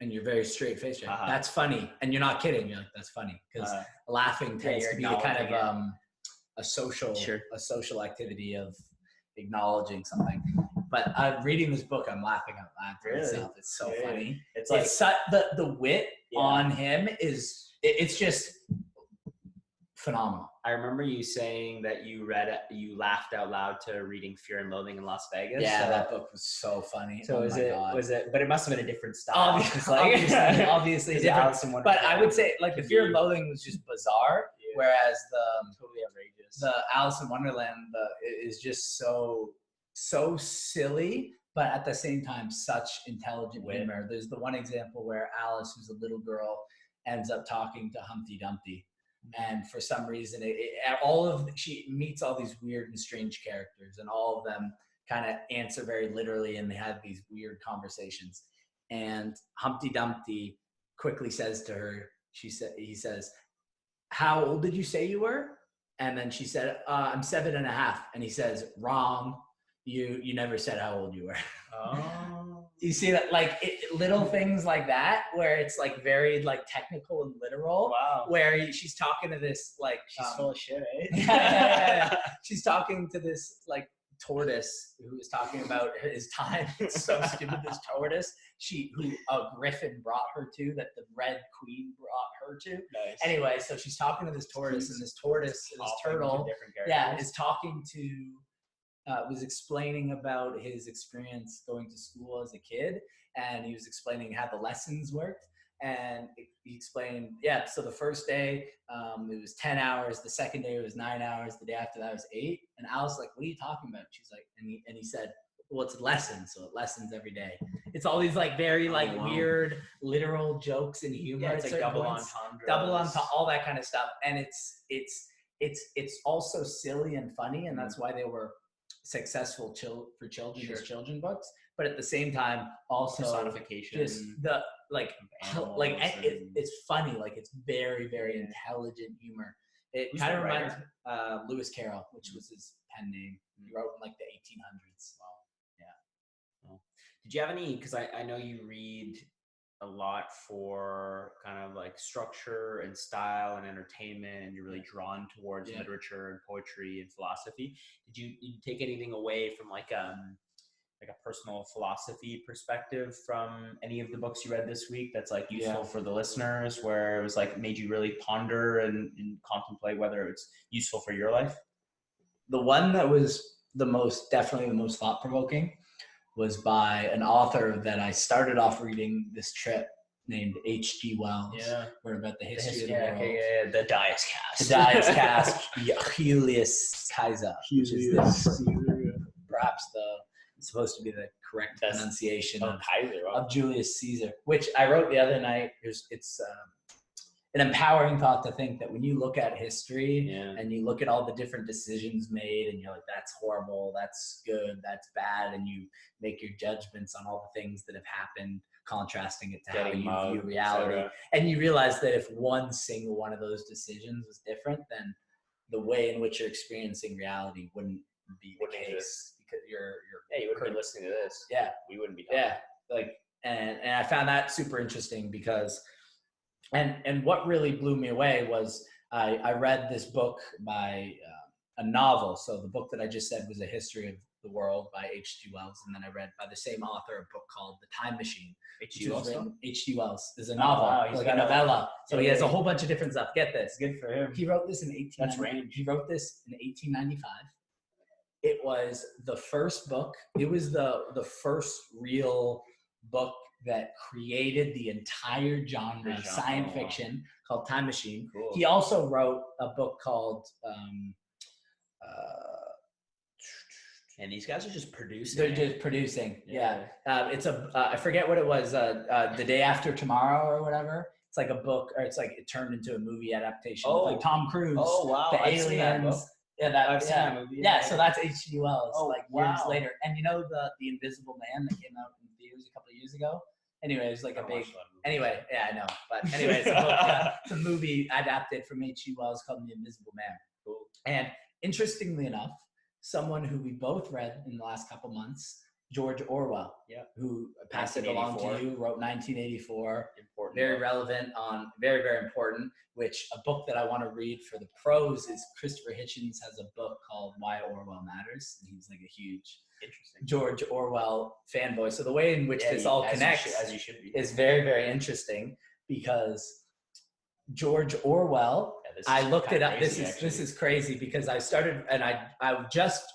and you're very straight faced. Like, that's funny, and you're not kidding. You're like, that's funny, because laughing tends to be a kind of a social activity of acknowledging something. But I'm reading this book, I'm laughing out loud for myself. It's so funny. It's like the wit on him it's just phenomenal. I remember you saying that you laughed out loud to reading Fear and Loathing in Las Vegas. Yeah, that book was so funny. So was it? But it must have been a different style. Obviously different. But I would say like the Fear and Loathing was just bizarre, whereas the totally outrageous. The Alice in Wonderland is just so silly, but at the same time such intelligent humor. There's the one example where Alice, who's a little girl, ends up talking to Humpty Dumpty. And for some reason, she meets all these weird and strange characters, and all of them kind of answer very literally, and they have these weird conversations. And Humpty Dumpty quickly says to her, he says, "How old did you say you were?" And then she said, "I'm 7.5." And he says, "Wrong. You never said how old you were." Oh. You see that, like little things like that, where it's like very like technical and literal. Wow. Where she's talking to this like she's full of shit, eh? Yeah. She's talking to this like tortoise who is talking about his time. It's so stupid. This tortoise, who a griffin brought her to, that the Red Queen brought her to. Nice. Anyway, so she's talking to this tortoise, and this turtle, is talking to. Was explaining about his experience going to school as a kid, and he was explaining how the lessons worked. And he explained, so the first day it was 10 hours, the second day it was 9 hours, the day after that was 8. And Alice was like, "What are you talking about?" She's like, and he said, "Well, it's lessons, so it lessons every day." It's all these like very weird literal jokes and humor. Yeah, it's like double entendre, all that kind of stuff. And it's also silly and funny, and that's why they were successful for children as children books, but at the same time also personification, just the it's funny, like it's very, very intelligent humor. It kind of reminds Lewis Carroll, which was his pen name. He wrote in like the 1800s. Did you have any, because I know you read a lot for kind of like structure and style and entertainment, and you're really drawn towards literature and poetry and philosophy. Did you take anything away from like a personal philosophy perspective from any of the books you read this week that's like useful for the listeners, where it was like made you really ponder and contemplate whether it's useful for your life? The one that was definitely the most thought-provoking was by an author that I started off reading this trip, named H.G. Wells. Yeah. Word about the history of the world. Okay, the Dias Cast. The Dias Cast, Julius Caesar. Perhaps supposed to be the correct pronunciation of Julius Caesar, which I wrote the other night. It's an empowering thought to think that when you look at history and you look at all the different decisions made, and you're like, that's horrible, that's good, that's bad, and you make your judgments on all the things that have happened, contrasting it to how you view reality. And you realize that if one single one of those decisions was different, then the way in which you're experiencing reality wouldn't be the case. Because you wouldn't be listening to this. Yeah. We wouldn't be talking. And I found that super interesting because and what really blew me away was I read this book by a novel. So the book that I just said was a history of the World by H.G. Wells, and then I read by the same author a book called The Time Machine. H.G. Wells. H.G. Wells is a novel, wow, like a novella. So he has a whole bunch of different stuff. Get this. Good for him. He wrote this in That's range. He wrote this in 1895. It was the first book. It was the first real book that created the entire genre of science fiction called Time Machine. Cool. He also wrote a book called and these guys are just producing. They're just producing. Yeah. It's I forget what it was. The Day After Tomorrow or whatever. It's like a book, or it's like it turned into a movie adaptation. Oh, like Tom Cruise. Oh wow, the Aliens. I've seen that movie. Yeah, so that's H.G. Wells. Years later, and you know the Invisible Man that came out in theaters a couple of years ago. Anyway, it's like a big. Anyway, yeah, I know, but anyway, it's a book. It's a movie adapted from H.G. Wells called The Invisible Man. Cool. And interestingly enough, someone who we both read in the last couple months, George Orwell, who passed it along to you, wrote 1984. Important. Very relevant very, very important, which a book that I want to read for the pros is Christopher Hitchens has a book called Why Orwell Matters. And he's like a huge George Orwell fanboy. So the way in which this all connects as you should be. Is very, very interesting because George Orwell, I looked it up. This is crazy because I started and I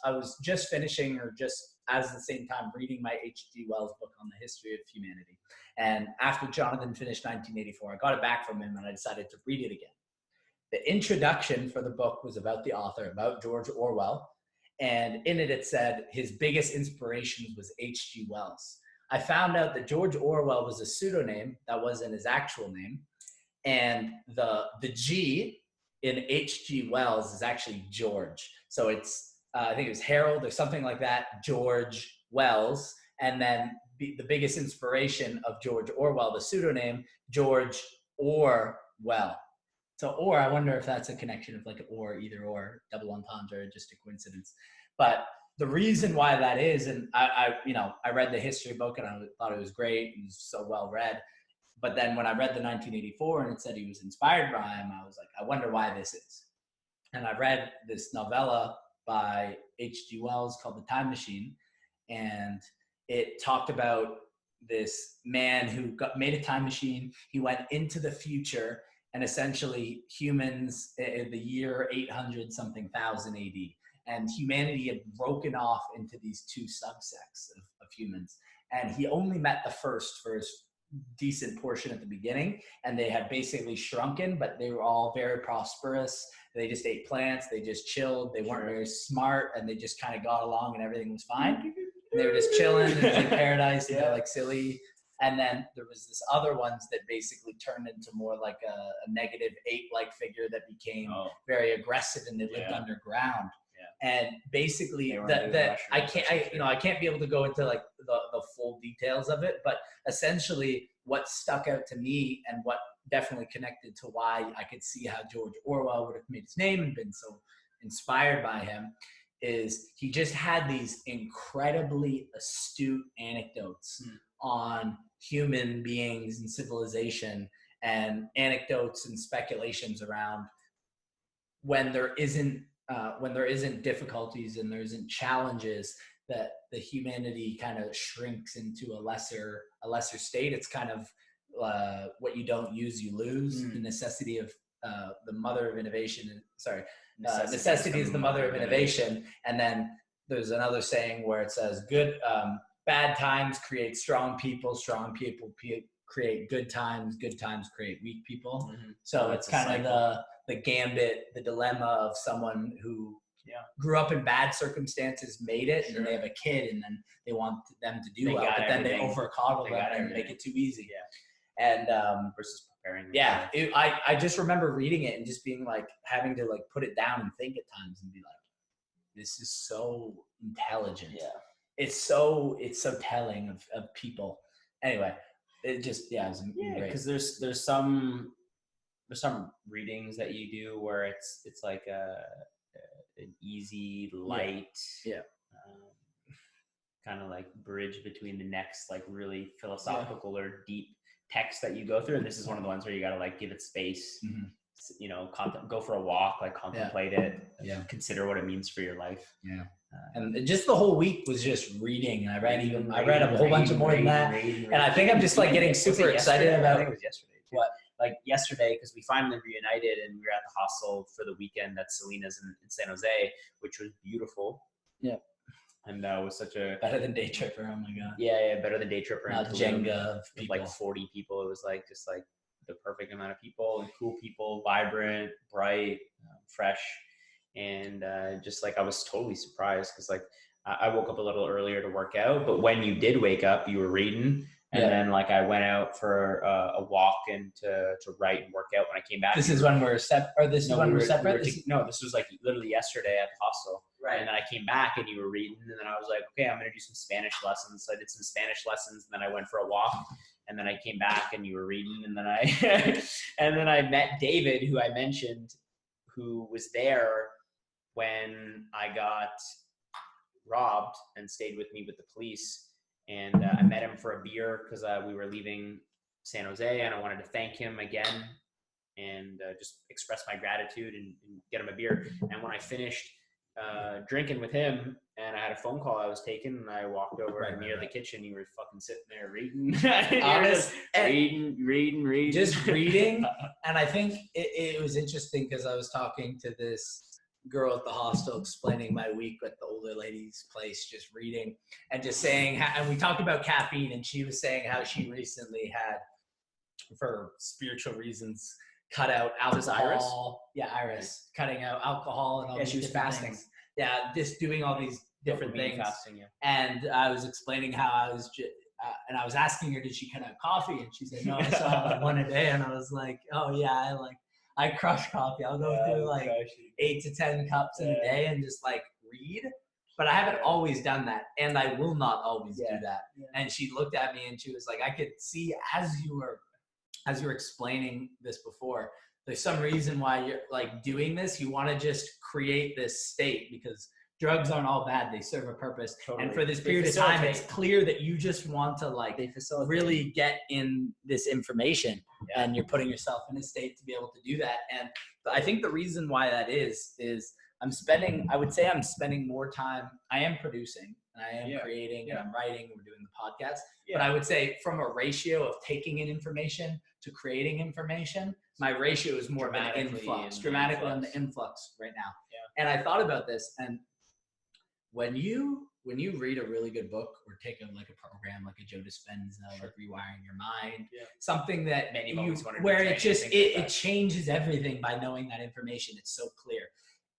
was just finishing or just at the same time reading my H.G. Wells book on the history of humanity. And after Jonathan finished 1984, I got it back from him and I decided to read it again. The introduction for the book was about the author, about George Orwell. And in it said his biggest inspiration was H.G. Wells. I found out that George Orwell was a pseudonym that wasn't his actual name. And the G in H.G. Wells is actually George. So it's, I think it was Harold or something like that, George Wells. And then the biggest inspiration of George Orwell, the pseudonym, George Orwell. So, I wonder if that's a connection of like an either or, double entendre, or just a coincidence. But the reason why that is, and I read the history book and I thought it was great. It was so well read. But then when I read the 1984 and it said he was inspired by him, I was like, I wonder why this is. And I read this novella by H.G. Wells called The Time Machine. And it talked about this man who made a time machine. He went into the future and essentially humans in the year 800 something thousand AD. And humanity had broken off into these two subsects of humans. And he only met the first for his decent portion at the beginning, and they had basically shrunken, but they were all very prosperous. They just ate plants, they just chilled, they weren't very smart, and they just kind of got along and everything was fine. And they were just chilling, it was like paradise, and they're like silly. And then there was this other ones that basically turned into more like a negative ape-like figure that became very aggressive, and they lived underground. And basically I can't be able to go into like the full details of it, but essentially what stuck out to me and what definitely connected to why I could see how George Orwell would have made his name and been so inspired by him is he just had these incredibly astute anecdotes on human beings and civilization, and anecdotes and speculations around when there isn't difficulties and there isn't challenges, that the humanity kind of shrinks into a lesser state. It's kind of what you don't use, you lose. The necessity of the mother of innovation. Necessity is the mother of innovation. And then there's another saying where it says, bad times create strong people create good times create weak people. So it's kind of the gambit, the dilemma of someone who grew up in bad circumstances, made it, and then they have a kid, and then they want them to do well, but then they over-coddle them and make it too easy. And versus preparing. I just remember reading it and just being like, having to like put it down and think at times and be like, this is so intelligent. It's so telling of people. Anyway, it just it's great. Because there's some readings that you do where it's like an easy, light, kind of like bridge between the next like really philosophical or deep text that you go through, and this is one of the ones where you got to like give it space. Go for a walk, like contemplate it, consider what it means for your life. And just the whole week was just reading. I read a whole bunch of more than that. And I think I'm just like getting super excited about. I think it was yesterday. Too. What? Like yesterday, because we finally reunited and we were at the hostel for the weekend at Selena's in San Jose, which was beautiful. Yeah. And that was such a better than Day Tripper. Oh my god. Yeah, better than Day Tripper. Not Jenga of people. Like 40 people. It was like just like the perfect amount of people and cool people, vibrant, bright, fresh, and just like I was totally surprised because like I woke up a little earlier to work out, but when you did wake up, you were reading. And then like I went out for a walk and to write and work out. When I came back, this is when we're separate. Or this is when we're separate. No, this was like literally yesterday at the hostel. Right. And then I came back and you were reading, and then I was like, okay, I'm gonna do some Spanish lessons. So I did some Spanish lessons, and then I went for a walk, and then I came back and you were reading, and then I met David, who I mentioned, who was there when I got robbed and stayed with me with the police. And I met him for a beer because we were leaving San Jose, and I wanted to thank him again and just express my gratitude and get him a beer. And when I finished drinking with him, and I had a phone call I was taking, and I walked over near the kitchen, you were fucking sitting there reading. reading. Just reading. And I think it was interesting because I was talking to this girl at the hostel explaining my week at the older lady's place, just reading and just saying and we talked about caffeine, and she was saying how she recently had, for spiritual reasons, cut out alcohol. Iris cutting out alcohol and all these she was fasting things. Just doing all these different things. Fasting, And I was explaining how I was and I was asking her, did she cut out coffee? And she said no, I saw like one a day. And I was like, oh yeah, I crush coffee. I'll go through like 8 to 10 cups in a day and just like read. But I haven't always done that, and I will not always do that. Yeah. And she looked at me and she was like, I could see as you were explaining this before, there's some reason why you're like doing this. You want to just create this state because drugs aren't all bad. They serve a purpose. Totally. And for this period of time, it's clear that you just want to like really get in this information, and you're putting yourself in a state to be able to do that. And I think the reason why that is I'm spending more time. I am producing and I am creating and I'm writing. We're doing the podcast. Yeah. But I would say from a ratio of taking in information to creating information, my ratio is more of an influx, dramatically on the influx right now. Yeah. And I thought about this, and when you read a really good book or take a program like a Joe Dispenza, like Rewiring Your Mind, something that it changes everything by knowing that information. It's so clear.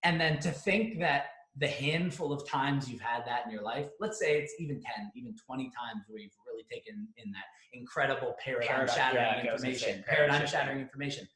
And then to think that the handful of times you've had that in your life, let's say it's even 10, even 20 times where you've really taken in that incredible paradigm-shattering information.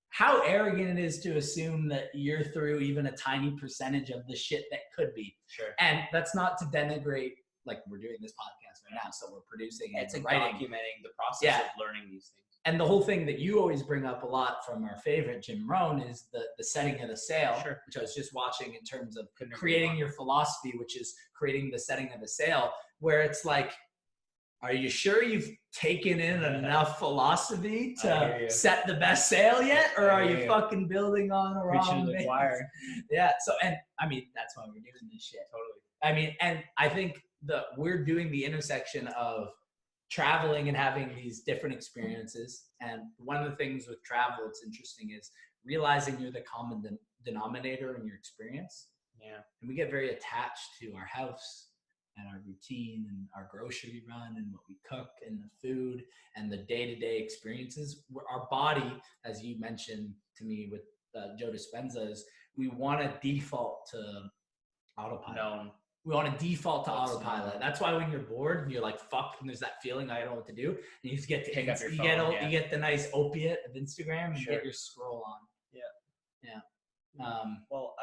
How arrogant it is to assume that you're through even a tiny percentage of the shit that could be. Sure. And that's not to denigrate, like we're doing this podcast right now, so we're producing and documenting the process of learning these things. And the whole thing that you always bring up a lot from our favorite Jim Rohn is the setting of the sail, which I was just watching in terms of creating your philosophy, which is creating the setting of the sail, where it's like, are you sure you've taken in enough philosophy to set the best sail yet? Or are you fucking building on the wrong base? Yeah. So, and I mean, that's why we're doing this shit. Totally. I mean, and I think we're doing the intersection of traveling and having these different experiences. And one of the things with travel, it's interesting, is realizing you're the common denominator in your experience. Yeah. And we get very attached to our house and our routine and our grocery run and what we cook and the food and the day-to-day experiences. Our body, as you mentioned to me with Joe Dispenza, is we want to default to autopilot. We want to default to autopilot. That's why when you're bored and you're like, fuck, and there's that feeling, I don't know what to do. And you just get to pick up your phone. You get the nice opiate of Instagram and get your scroll on. Yeah. Well,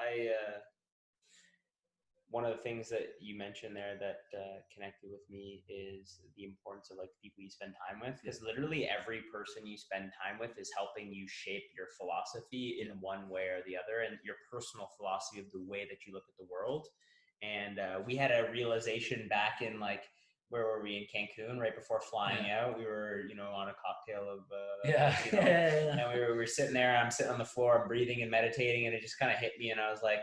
one of the things that you mentioned there that connected with me is the importance of like people you spend time with, because literally every person you spend time with is helping you shape your philosophy in one way or the other, and your personal philosophy of the way that you look at the world. And we had a realization back in where were we, in Cancun, right before flying out? We were, on a cocktail of, and we were sitting there, I'm sitting on the floor, I'm breathing and meditating, and it just kind of hit me. And I was like,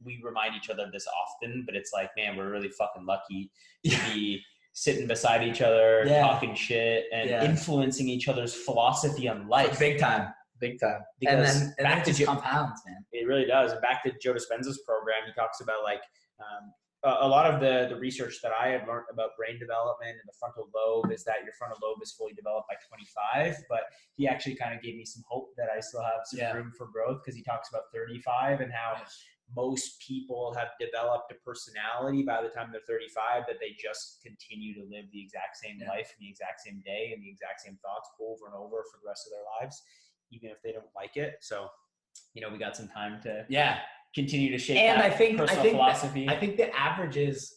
we remind each other of this often, but it's like, man, we're really fucking lucky to be sitting beside each other, talking shit, and influencing each other's philosophy on life. Big time. Because and then it just compounds, man. It really does. And back to Joe Dispenza's program, he talks about like a lot of the research that I had learned about brain development and the frontal lobe is that your frontal lobe is fully developed by 25. But he actually kind of gave me some hope that I still have some room for growth, because he talks about 35 and how most people have developed a personality by the time they're 35 that they just continue to live the exact same life in the exact same day and the exact same thoughts over and over for the rest of their lives, even if they don't like it. So, you know, we got some time to continue to shape and that personal philosophy. I think the averages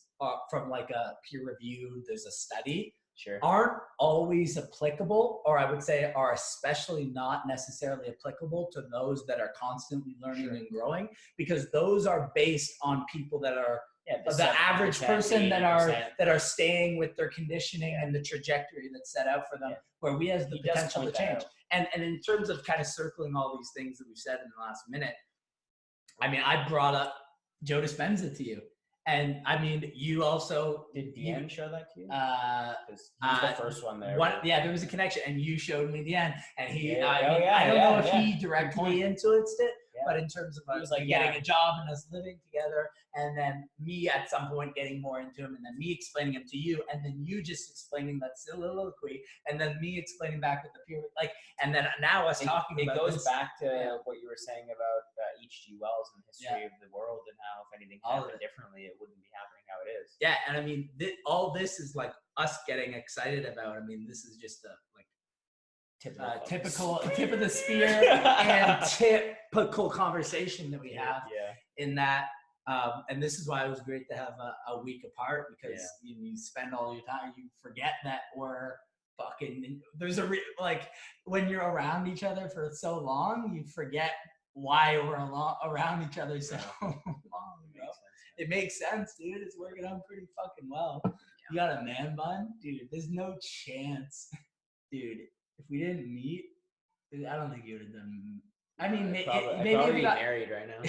from like a peer review, there's a study, Sure. aren't always applicable, or I would say are especially not necessarily applicable to those that are constantly learning and growing, because those are based on people that are the average person that are staying with their conditioning and the trajectory that's set out for them, where we have the potential to change. And in terms of kind of circling all these things that we've said in the last minute, I mean, I brought up Joe Dispenza to you. And I mean, you also did Deanne show that to you? Because he's the first one there. There was a connection, and you showed me Deanne, and he. I don't know if he directly influeed it, but in terms of us like getting a job and us living together, and then me at some point getting more into him, and then me explaining him to you, and then you just explaining that soliloquy, and then me explaining back with the peer, like, and then now us talking. It about goes this. back to what you were saying about H.G. Wells and the history of the world, and how if anything happened differently, it wouldn't be happening how it is. Yeah, and I mean, all this is like us getting excited about. I mean, this is just a like typical tip of the spear and typical conversation that we have in that. And this is why it was great to have a week apart, because you spend all your time, you forget that we're fucking, there's like when you're around each other for so long, you forget why we're around each other so long. Bro. It makes sense, dude. It's working out pretty fucking well. You got a man bun? Dude, there's no chance. Dude, if we didn't meet, I don't think you would have done. I mean, maybe probably be married right now.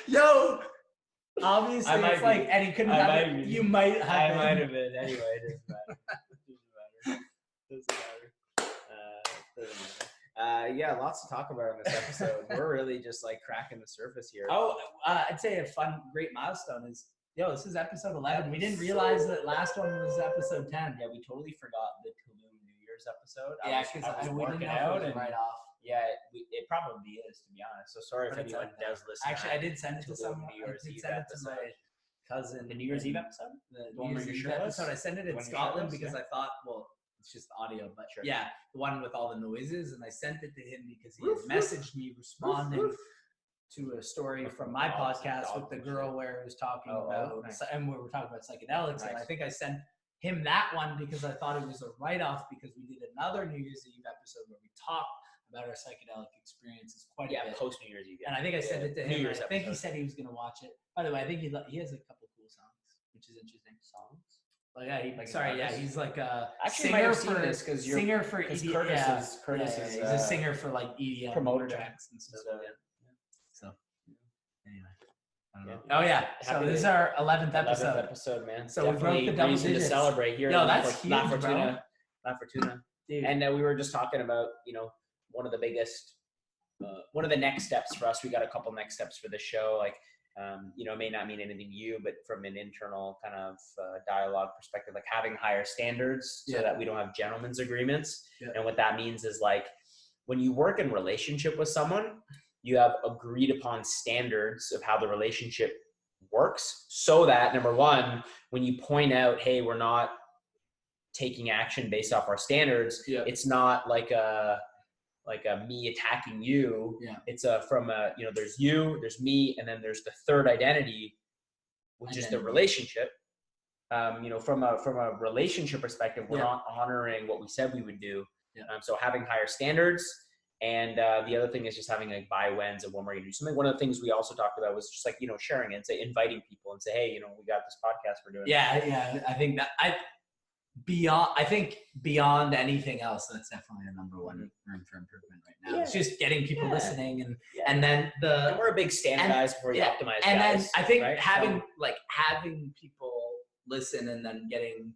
Yo, obviously it's like, and he couldn't have it. You might have been. I might have been. Anyway, it doesn't matter. Yeah, lots to talk about in this episode. We're really just like cracking the surface here. I'd say a fun, great milestone is, this is episode 11. We didn't realize that last one was episode 10. Yeah, we totally forgot the Tulum New Year's episode. Because we didn't know it right off. Yeah, it probably is, to be honest. So sorry if anyone does listen. Actually, I did send it to someone. I did send it to my cousin. The New Year's Eve episode? The New Year's Eve episode. I sent it in Scotland because I thought, well, it's just audio, but the one with all the noises, and I sent it to him because he had messaged me responding to a story from my podcast with the girl where it was talking about, and we were talking about psychedelics, and I think I sent him that one because I thought it was a write-off, because we did another New Year's Eve episode where we talked about our psychedelic experiences quite a bit. Post New Year's Eve. And I think I sent it to him. I think he said he was going to watch it. By the way, I think he has a couple cool songs, which is interesting. Songs? He's like a singer for this, because singer for EDM. Curtis is he's a singer for like EDM promoter tracks and stuff. So anyway. So this is our 11th episode. Man. So definitely we broke the double digits to celebrate here. That's huge, La Fortuna. Dude. And we were just talking about, one of the biggest, one of the next steps for us. We got a couple next steps for the show. Like, it may not mean anything to you, but from an internal kind of dialogue perspective, like having higher standards so that we don't have gentlemen's agreements. And what that means is, like, when you work in relationship with someone, you have agreed upon standards of how the relationship works, so that, number one, when you point out, hey, we're not taking action based off our standards, it's not like a me attacking you. It's there's you, there's me, and then there's the third identity, which is the relationship. From a relationship perspective, we're not honoring what we said we would do. So having higher standards, and the other thing is just having like by-whens of when we're going to do something. One of the things we also talked about was just like, sharing it and say, inviting people and say, hey, we got this podcast we're doing. I think that beyond anything else, that's definitely the number one room for improvement right now. It's just getting people listening, and then and we're a big stand guys before you optimize and guys, then I think right? having people listen and then getting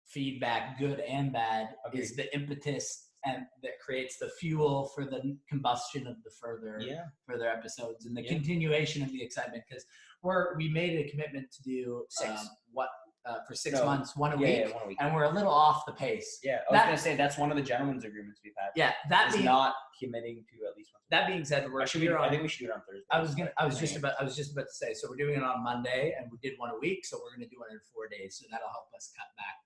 feedback, good and bad, is the impetus and that creates the fuel for the combustion of the further episodes and the continuation of the excitement, because we made a commitment to do for 6 months, one a week, and we're a little off the pace. Yeah, I was going to say that's one of the gentleman's agreements we've had. Yeah, not committing to at least once. That being said, I think we should do it on Thursday. I was just about to say, so we're doing it on Monday, and we did one a week, so we're going to do it in 4 days, so that'll help us cut back,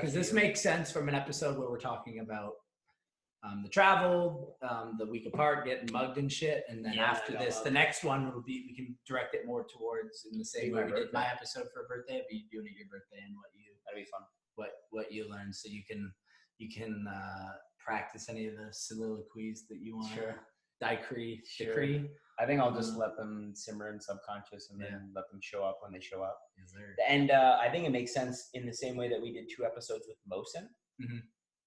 because this makes sense from an episode where we're talking about the travel, the week apart, getting mugged and shit, and then after this, the next one will be, we can direct it more towards in the same way we did my episode for a birthday. I'll be doing it your birthday and that'd be fun. What you learned, so you can practice any of the soliloquies that you want to decree. I think I'll just let them simmer in subconscious and then let them show up when they show up. Yes, sir. And I think it makes sense in the same way that we did 2 episodes with Mosin. Mm-hmm.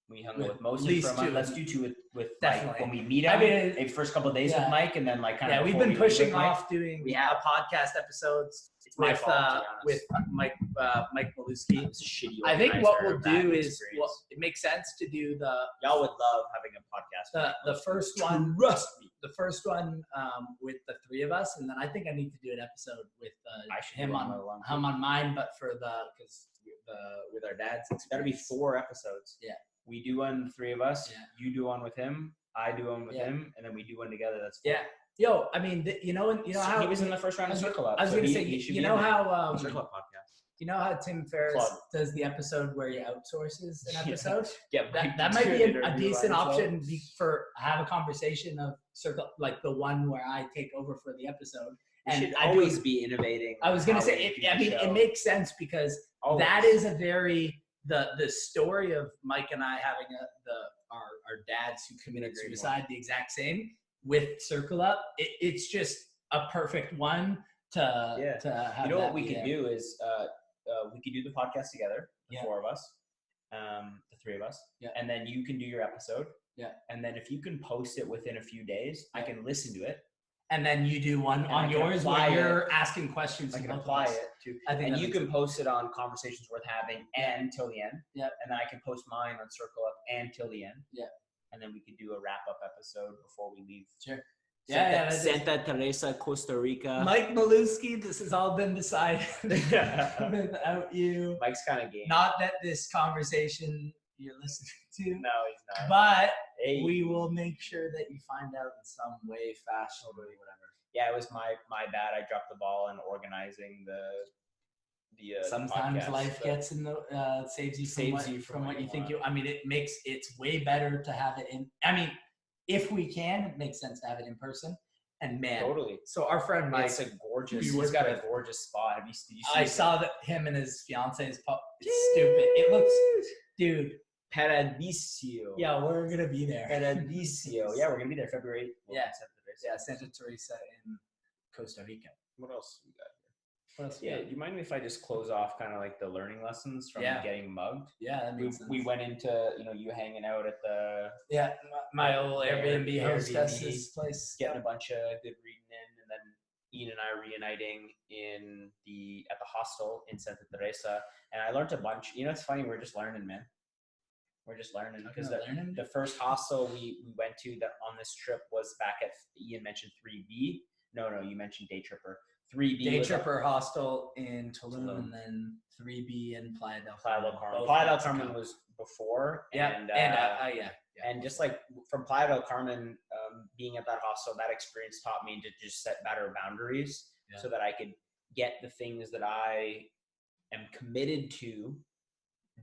We hung out with Mosin for a month. Let's do 2 with Mike when we meet him. Maybe first couple of days with Mike, and then we've been pushing off doing podcast episodes with Mike Maluski. I think what we'll do is it makes sense to do y'all would love having a podcast. The first one with the 3 of us, and then I think I need to do an episode with him on mine, but with our dads. It's got to be 4 episodes. Yeah. We do one, the 3 of us. Yeah. You do one with him. I do one with him, and then we do one together. That's 4. Yeah. Yo, I mean, you know how he was in the first round of Circle Up. I was going to say, you know how Circle Up podcast. You know how Tim Ferriss does the episode where he outsources an episode? That might be a decent option for have a conversation of Circle, like the one where I take over for the episode. And should always be innovating. I was going to say, it makes sense because that is a very the story of Mike and I having our dads who committed suicide, the exact same with Circle Up. It's just a perfect one to have. You know what we could do is we could do the podcast together, the 4 of us, the 3 of us, and then you can do your episode. Yeah. And then if you can post it within a few days, I can listen to it. And then you do one on yours where you're asking questions. I can apply it to, and you can post it on Conversations Worth Having and Till the End. Yeah. And then I can post mine on Circle Up and Till the End. Yeah. And then we could do a wrap-up episode before we leave. Sure. Santa Teresa, Costa Rica. Mike Maluski, this has all been decided without you. Mike's kind of game. Not that this conversation you're listening to. No, he's not. But we will make sure that you find out in some way, fashion, or whatever. Yeah, it was my bad. I dropped the ball in organizing the sometimes podcast, life gets in the saves you from what you think you. I mean, it's way better to have it in. I mean, if we can, it makes sense to have it in person. And man, totally. So our friend Mike, it's a gorgeous. He's got a gorgeous spot. Have you seen I saw that him and his fiance's pup. It's stupid. It looks, dude. Paradiso. Yeah, we're gonna be there. Paradiso. Yeah, we're gonna be there February 8th. Santa Teresa in Costa Rica. What else we got here? Do you mind if I just close off kind of like the learning lessons from getting mugged? Yeah, that makes sense. We went into you hanging out at the my old Airbnb hostess's place, getting a bunch of good reading in, and then Ian and I reuniting at the hostel in Santa Teresa, and I learned a bunch. It's funny, we're just learning, man. We're just learning because the first hostel we went to that on this trip was back at, Ian mentioned 3B. No, you mentioned Day Tripper. 3B Day Tripper hostel in Tulum, and then 3B in Playa del Carmen. Playa del Carmen was before. And just like from Playa del Carmen, being at that hostel, that experience taught me to just set better boundaries so that I could get the things that I am committed to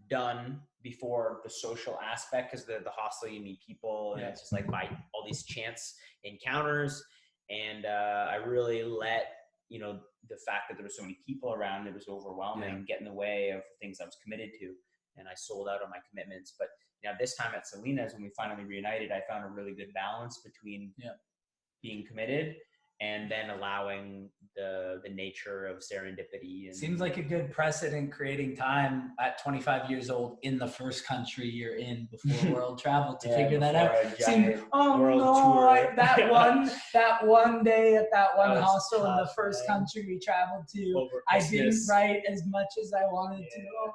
done before the social aspect, because the hostel, you meet people, and it's just like by all these chance encounters, and I really let the fact that there were so many people around, it was overwhelming, get in the way of things I was committed to, and I sold out on my commitments. But this time at Selena's, when we finally reunited, I found a really good balance between being committed and then allowing the nature of serendipity. And seems like a good precedent, creating time at 25 years old in the first country you're in before world travel to figure that out. That one day at that one hostel tough, in the first country we traveled to, I didn't write as much as I wanted to. Oh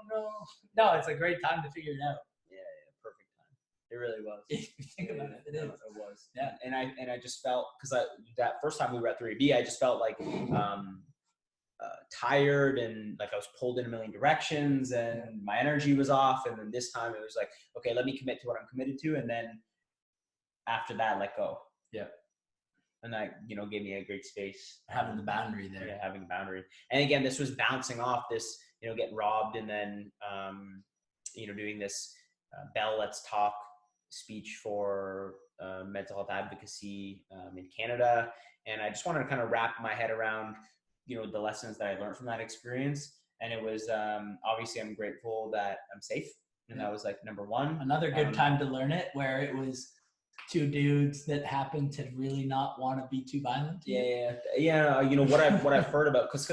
no, it's a great time to figure it out. Perfect time. It really was. If you think about it, it was. Yeah, and I just felt, because that first time we were at 3B, I just felt like tired, and like I was pulled in a million directions, and my energy was off. And then this time it was like, okay, let me commit to what I'm committed to, and then after that, let go. Yeah. And that, gave me a great space. Having the boundary there. Yeah, having a boundary. And again, this was bouncing off this, getting robbed, and then doing this Bell Let's Talk speech for mental health advocacy in Canada. And I just wanted to kind of wrap my head around, the lessons that I learned from that experience. And it was, obviously I'm grateful that I'm safe. And that was like number one. Another good time to learn it, where it was two dudes that happened to really not want to be too violent to you. Yeah. What I've heard about, because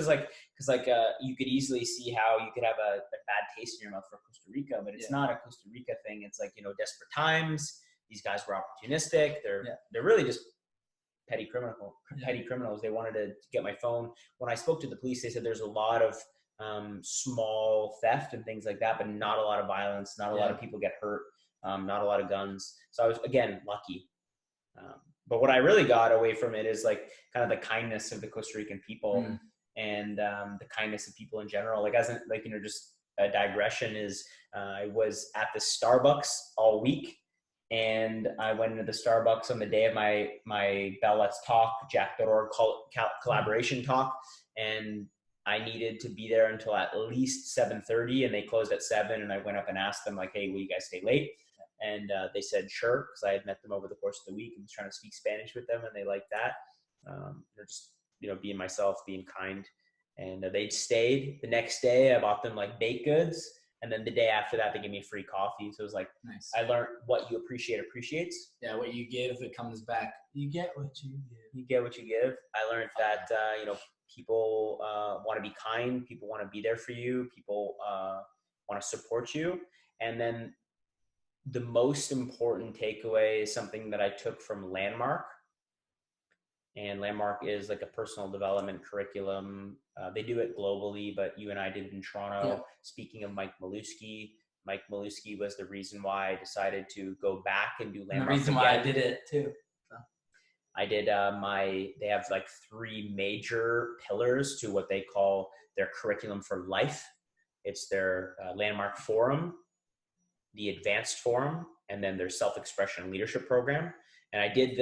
you could easily see how you could have a bad taste in your mouth for Costa Rica, but it's not a Costa Rica thing. It's like, desperate times. These guys were opportunistic. They're really just petty criminals. They wanted to get my phone. When I spoke to the police, they said there's a lot of small theft and things like that, but not a lot of violence, not a lot of people get hurt, not a lot of guns. So I was, again, lucky. But what I really got away from it is like kind of the kindness of the Costa Rican people, and the kindness of people in general. Like, just a digression is, I was at the Starbucks all week, and I went into the Starbucks on the day of my Bell Let's Talk, Jack.org collaboration talk, and I needed to be there until at least 7:30, and they closed at 7. And I went up and asked them, like, hey, will you guys stay late? And they said, sure, because I had met them over the course of the week and was trying to speak Spanish with them, and they liked that. Just, being myself, being kind. And they stayed. The next day, I bought them like baked goods. And then the day after that, they gave me free coffee. So it was like, nice. I learned what you appreciate appreciates. Yeah, what you give, it comes back. You get what you give. You get what you give. I learned that, people want to be kind. People want to be there for you. People want to support you. And then the most important takeaway is something that I took from Landmark. And Landmark is like a personal development curriculum. They do it globally, but you and I did it in Toronto. Yeah. Speaking of Mike Maluski was the reason why I decided to go back and do Landmark. And the reason why I did it too. So. I did they have like 3 major pillars to what they call their curriculum for life. It's their Landmark Forum, the Advanced Forum, and then their Self-Expression and Leadership Program. And I did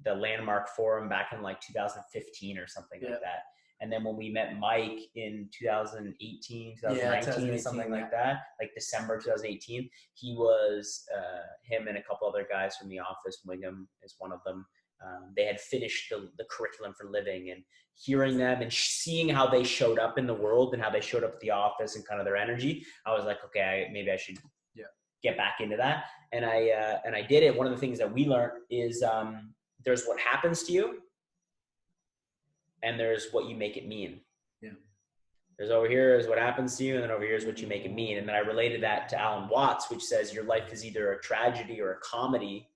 the Landmark Forum back in like 2015 or something like that. And then when we met Mike in 2019 or something like that, like December 2018, he was, him and a couple other guys from the office, Wingham is one of them. They had finished the curriculum for living, and hearing them and seeing how they showed up in the world and how they showed up at the office and kind of their energy, I was like, okay, maybe I should get back into that. And I did it. One of the things that we learned is, there's what happens to you, and there's what you make it mean. Yeah. There's over here is what happens to you, and then over here is what you make it mean. And then I related that to Alan Watts, which says your life is either a tragedy or a comedy,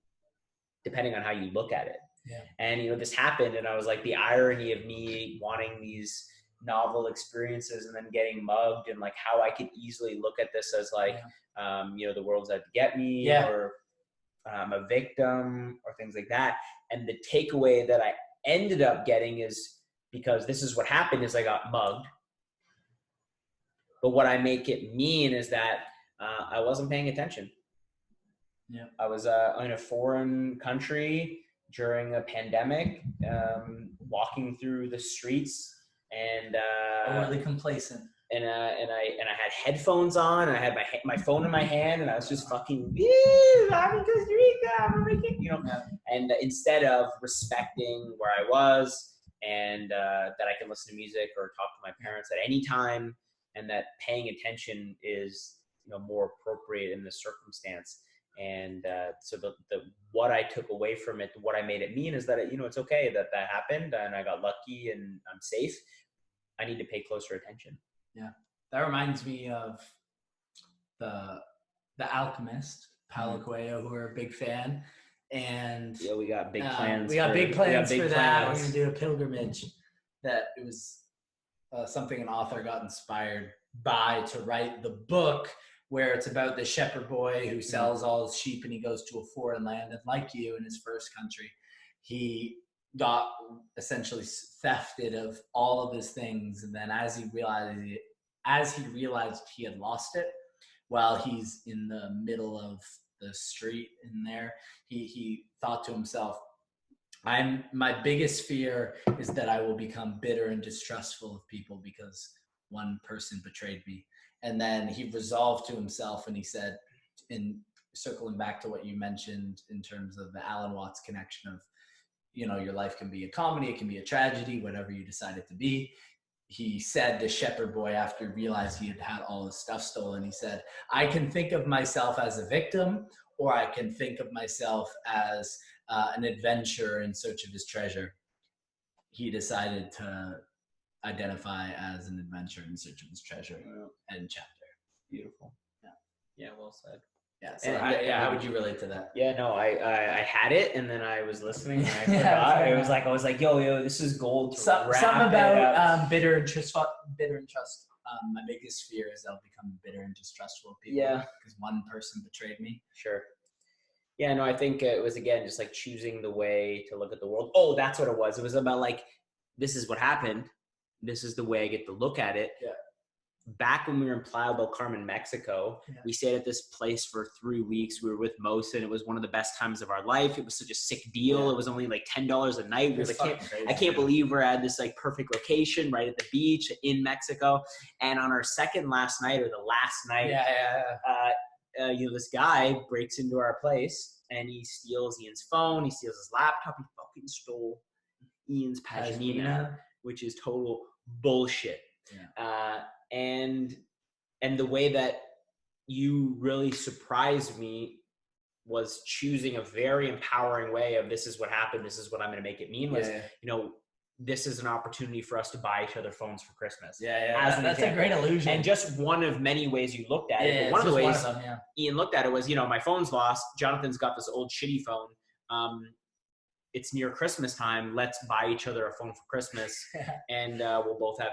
depending on how you look at it. Yeah. And, this happened, and I was like, the irony of me wanting these novel experiences and then getting mugged, and like how I could easily look at this as like, the world's out to get me, or I'm a victim, or things like that. And the takeaway that I ended up getting is, because this is what happened, is I got mugged. But what I make it mean is that I wasn't paying attention. Yeah. I was in a foreign country during a pandemic, walking through the streets, and overly complacent. And I had headphones on, and I had my phone in my hand, and I was just fucking, I'm in Costa Rica, I'm making, And instead of respecting where I was, and that I can listen to music or talk to my parents at any time, and that paying attention is more appropriate in the circumstance. And so the what I took away from it, what I made it mean is that, it's okay that happened and I got lucky and I'm safe. I need to pay closer attention. Yeah. That reminds me of the Alchemist, Paulo Coelho, who we're a big fan. And yeah, we got big plans. We got big plans for that. We're going to do a pilgrimage. That it was something an author got inspired by to write the book, where it's about the shepherd boy who sells all his sheep and he goes to a foreign land. And like you, in his first country, he got essentially thefted of all of his things. And then as he realized he had lost it, while he's in the middle of the street in there, he thought to himself, my biggest fear is that I will become bitter and distrustful of people because one person betrayed me. And then he resolved to himself and he said, in circling back to what you mentioned in terms of the Alan Watts connection of, your life can be a comedy, it can be a tragedy, whatever you decide it to be. He said, the shepherd boy, after he realized he had all his stuff stolen, he said, I can think of myself as a victim, or I can think of myself as an adventurer in search of his treasure. He decided to identify as an adventurer in search of his treasure. End chapter. Beautiful. Yeah, well said. Yeah. So how would you relate to that? Yeah, no, I had it and then I was listening and I forgot. It was like, I was like, yo, this is gold. Something about bitter and trust. My biggest fear is I'll become bitter and distrustful of people. Yeah. Because one person betrayed me. Sure. Yeah, no, I think it was, again, just like choosing the way to look at the world. Oh, that's what it was. It was about like, this is what happened. This is the way I get to look at it. Yeah. Back when we were in Playa del Carmen, Mexico, we stayed at this place for 3 weeks. We were with Mosa, and it was one of the best times of our life. It was such a sick deal. Yeah. It was only like $10 a night. I can't believe we're at this like perfect location right at the beach in Mexico. And on our second last night, or the last night, this guy breaks into our place and he steals Ian's phone. He steals his laptop. He fucking stole Ian's Pashmina, which is total bullshit. Yeah. And the way that you really surprised me was choosing a very empowering way of, this is what happened, this is what I'm going to make it mean, was, this is an opportunity for us to buy each other phones for Christmas. That's a great illusion. And just one of many ways you looked at it. But one of the ways Ian looked at it was, my phone's lost. Jonathan's got this old shitty phone. It's near Christmas time. Let's buy each other a phone for Christmas, and we'll both have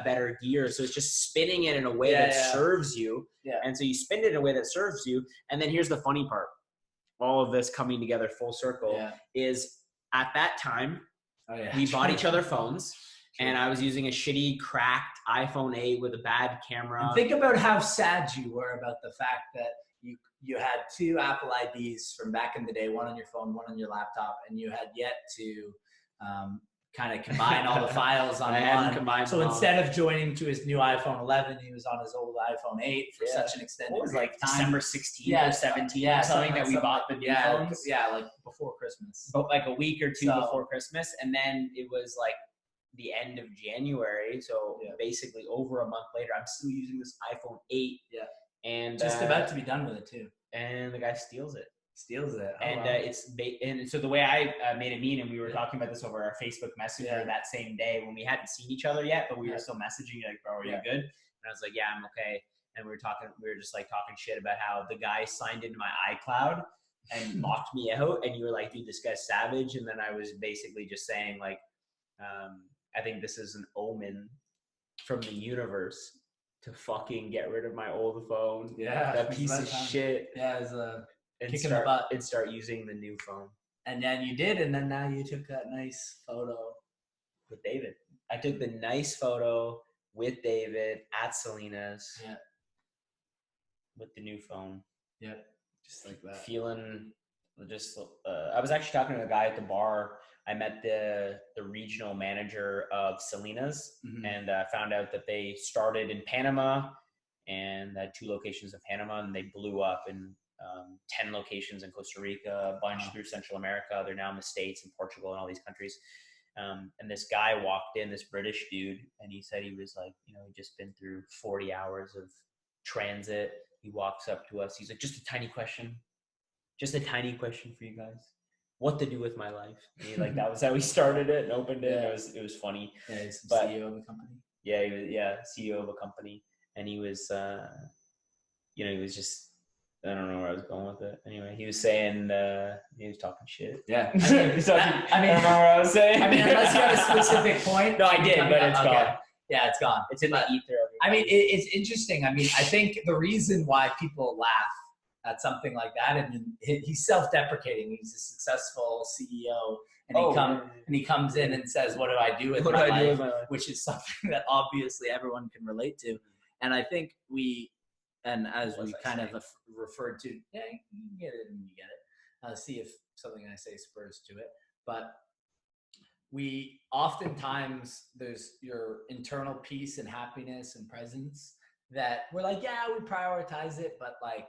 better gear. So it's just spinning it in a way that serves you. Yeah. And so you spin it in a way that serves you. And then here's the funny part: all of this coming together full circle is, at that time, we bought each other phones. And I was using a shitty, cracked iPhone 8 with a bad camera. And think about how sad you were about the fact that you had 2 Apple IDs from back in the day, one on your phone, one on your laptop, and you had yet to kind of combine all the files on one. So instead of joining to his new iPhone 11, he was on his old iPhone 8 for such an extended period of time. December 16th or 17th or something that we bought the new phones. Yeah, like before Christmas. But like a week or two before Christmas. And then it was like the end of January. So basically over a month later, I'm still using this iPhone 8. Yeah. And just about to be done with it too. And the guy steals it. Oh, and so the way I made it mean, and we were talking about this over our Facebook Messenger that same day when we hadn't seen each other yet, but we were still messaging, like, bro, are you good? And I was like, yeah, I'm okay. And we were just like talking shit about how the guy signed into my iCloud and locked me out. And you were like, dude, this guy's savage. And then I was basically just saying, like, I think this is an omen from the universe to fucking get rid of my old phone. Yeah. That piece of shit. Yeah, it's kick in the butt. And start using the new phone. And then you did, and then now you took that nice photo with David. I took the nice photo with David at Selena's. Yeah. With the new phone. Yep. Just like that. Feeling just, I was actually talking to a guy at the bar. I met the regional manager of Selena's, and found out that they started in Panama and had 2 locations in Panama, and they blew up in 10 locations in Costa Rica, a bunch through Central America. They're now in the States and Portugal and all these countries. And this guy walked in, this British dude, and he said he was like, he'd just been through 40 hours of transit. He walks up to us. He's like, just a tiny question. just a tiny question for you guys. What to do with my life? And he, like, that was how he started it and opened it. Yeah. It was funny. Yeah, he's the But- CEO of the company. Yeah, he was CEO of a company, and he was he was just, I don't know where I was going with it. Anyway, he was saying he was talking shit. Yeah. I don't know what I was saying. I mean, unless you had a specific point. No, I did, but it's gone. Yeah, it's gone. It's in the ether. I mean, it's interesting. I mean, I think the reason why people laugh at something like that, and he's self-deprecating. He's a successful CEO, and he comes in and says, "What do I do with my life?" Which is something that obviously everyone can relate to. And I think as we kind of referred to, yeah, you get it and you get it. See if something I say spurs to it, but we oftentimes, there's your internal peace and happiness and presence that we're like, yeah, we prioritize it, but like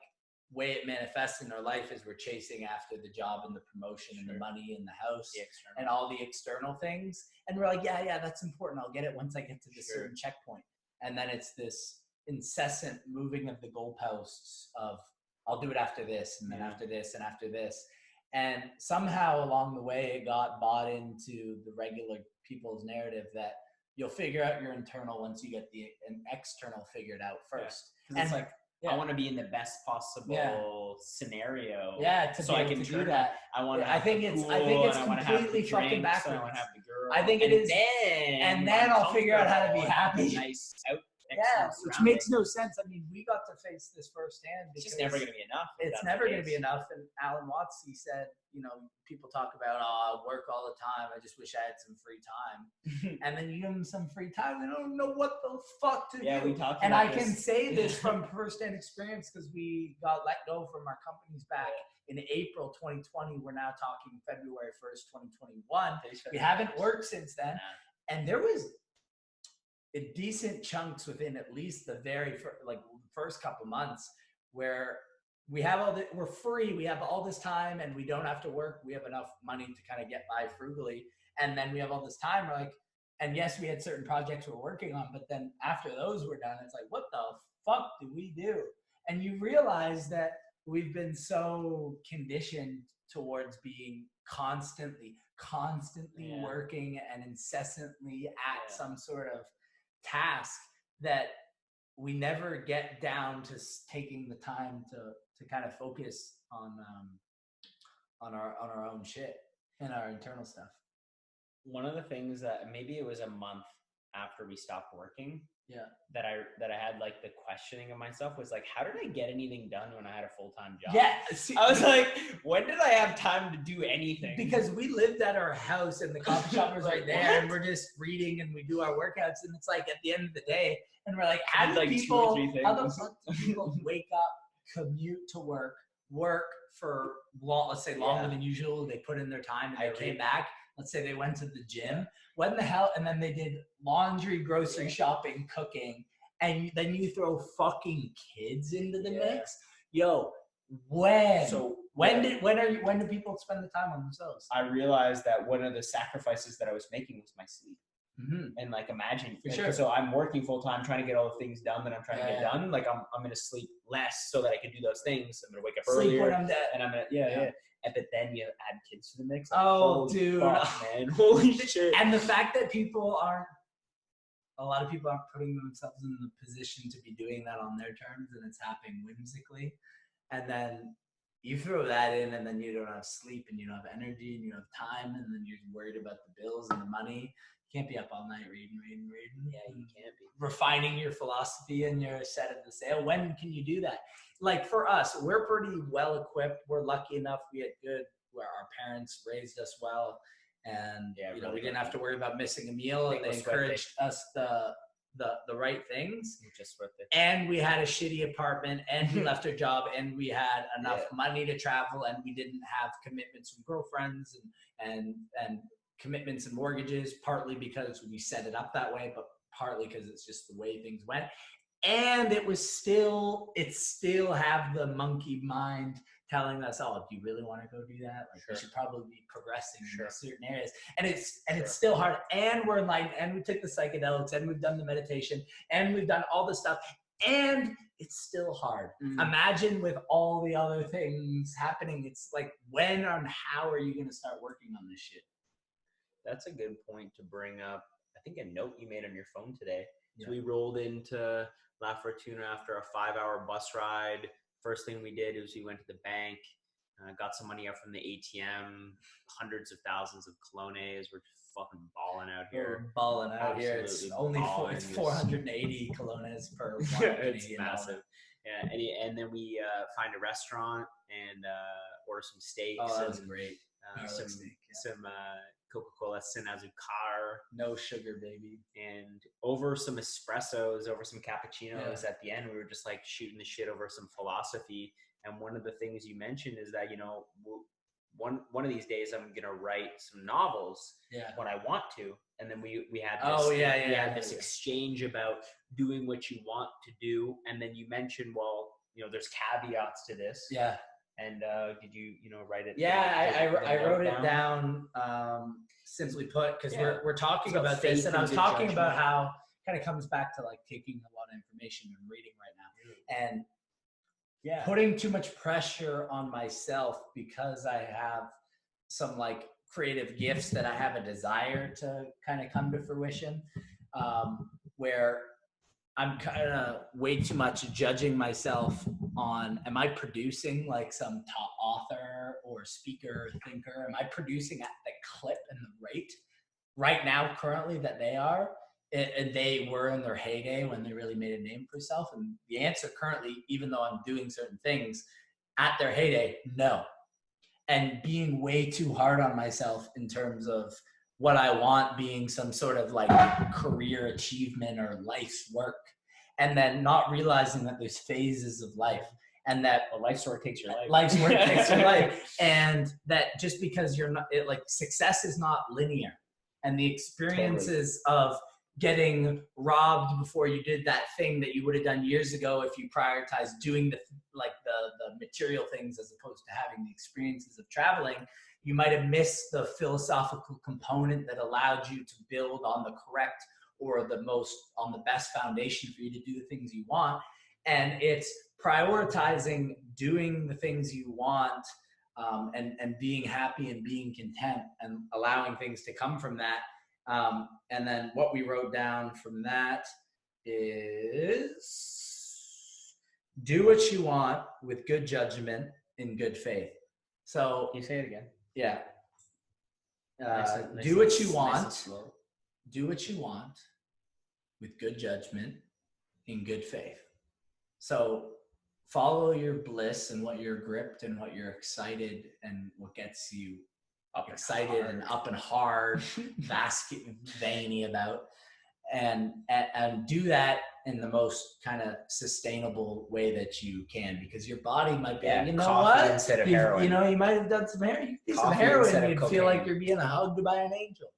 way it manifests in our life is we're chasing after the job and the promotion and the money and the house and all the external things. And we're like, yeah, that's important. I'll get it once I get to this certain checkpoint. And then it's this incessant moving of the goalposts of, I'll do it after this, and then after this, and after this. And somehow along the way, it got bought into the regular people's narrative that you'll figure out your internal once you get an external figured out first. And it's like, I want to be in the best possible scenario. Yeah, so I can do that. I think it's completely fucking backwards. I want to have the girl. I think it is. And then I'll figure out how to be happy. Nice Yeah, which makes no sense. I mean, we got to face this firsthand. It's just never going to be enough. It's never going to be enough. And Alan Watts, he said, people talk about, I work all the time. I just wish I had some free time. And then you give them some free time, they don't know what the fuck to do. We talked about and I can say this from firsthand experience because we got let go from our companies back in April 2020. We're now talking February 1st, 2021. We haven't worked since then. And there was decent chunks within at least the very first couple months where we have we're free, we have all this time, and we don't have to work. We have enough money to kind of get by frugally, and then we have all this time. We're like, and yes, we had certain projects we're working on, but then after those were done, it's like, what the fuck do we do? And you realize that we've been so conditioned towards being constantly working and incessantly at some sort of task that we never get down to taking the time to kind of focus on our own shit and our internal stuff. One of the things that maybe it was a month after we stopped working, that I had like the questioning of myself was like, how did I get anything done when I had a full-time job? Yeah, see, I was like, when did I have time to do anything? Because we lived at our house and the coffee shop was right there, and we're just reading and we do our workouts, and it's like at the end of the day, and we're like, how do people wake up, commute to work for let's say longer than usual? They put in their time and they came back. Let's say they went to the gym. When the hell? And then they did laundry, grocery shopping, cooking, and then you throw fucking kids into the mix. Yo, when do people spend the time on themselves? I realized that one of the sacrifices that I was making was my sleep. Mm-hmm. And like, imagine, sure. So I'm working full time, trying to get all the things done that I'm trying to get done. Like I'm going to sleep less so that I can do those things. I'm going to wake up earlier, when I'm dead. and I'm going to but then you add kids to the mix. Like, oh, dude, fuck, man, holy shit! And the fact that a lot of people aren't putting themselves in the position to be doing that on their terms, and it's happening whimsically, and then you throw that in, and then you don't have sleep, and you don't have energy, and you don't have time, and then you're worried about the bills and the money. You can't be up all night reading. Yeah, you can't be. Refining your philosophy and your set of the sail. When can you do that? Like for us, we're pretty well equipped. We're lucky enough. We had where our parents raised us well, and we didn't have to worry about missing a meal, and they encouraged us the right things. Just worth it. And we had a shitty apartment, and we left our job, and we had enough money to travel, and we didn't have commitments from girlfriends and commitments and mortgages, partly because we set it up that way, but partly because it's just the way things went. And it still have the monkey mind telling us, oh, do you really want to go do that? Like, you should probably be progressing in certain areas. And it's still hard. And we're enlightened, and we took the psychedelics, and we've done the meditation, and we've done all this stuff. And it's still hard. Imagine with all the other things happening, it's like, when and how are you going to start working on this shit? That's a good point to bring up. I think a note you made on your phone today. So we rolled into La Fortuna after a 5-hour bus ride. First thing we did was we went to the bank, got some money out from the ATM, hundreds of thousands of colones. We're just fucking balling out here. Balling out here. It's only 480 colones per one It's massive. Yeah, and then we find a restaurant and order some steaks. Oh, that was great. Some Coca-Cola Sin Azucar. No sugar, baby. And over some espressos, over some cappuccinos at the end, we were just like shooting the shit over some philosophy. And one of the things you mentioned is that, one of these days I'm going to write some novels when I want to. And then we had this exchange about doing what you want to do. And then you mentioned, there's caveats to this. Yeah. And did you write it? Yeah, I wrote it down. Simply put, because we're talking about this, and I was talking about how it kind of comes back to like taking a lot of information and reading right now, and putting too much pressure on myself because I have some like creative gifts that I have a desire to kind of come to fruition, where I'm kind of way too much judging myself on, am I producing like some top author or speaker or thinker? Am I producing at the clip and the rate right now currently that they are? And they were in their heyday when they really made a name for themselves. And the answer currently, even though I'm doing certain things at their heyday, no. And being way too hard on myself in terms of what I want being some sort of like career achievement or life's work. And then not realizing that there's phases of life, and that life's work takes your life. Life's work takes your life. And that just because you're not, success is not linear. And the experiences of getting robbed before you did that thing that you would have done years ago if you prioritized doing the material things as opposed to having the experiences of traveling, you might have missed the philosophical component that allowed you to build on the correct or on the best foundation for you to do the things you want. And it's prioritizing doing the things you want, and being happy and being content and allowing things to come from that. And then what we wrote down from that is do what you want with good judgment in good faith. So can you say it again? Yeah. Do what you want. Do what you want with good judgment in good faith. So follow your bliss and what you're gripped and what you're excited and what gets you excited and up and hard, veiny about, and do that in the most kind of sustainable way that you can, because your body might be, what? Instead of heroin. You might have done some heroin, and you'd feel like you're being hugged by an angel.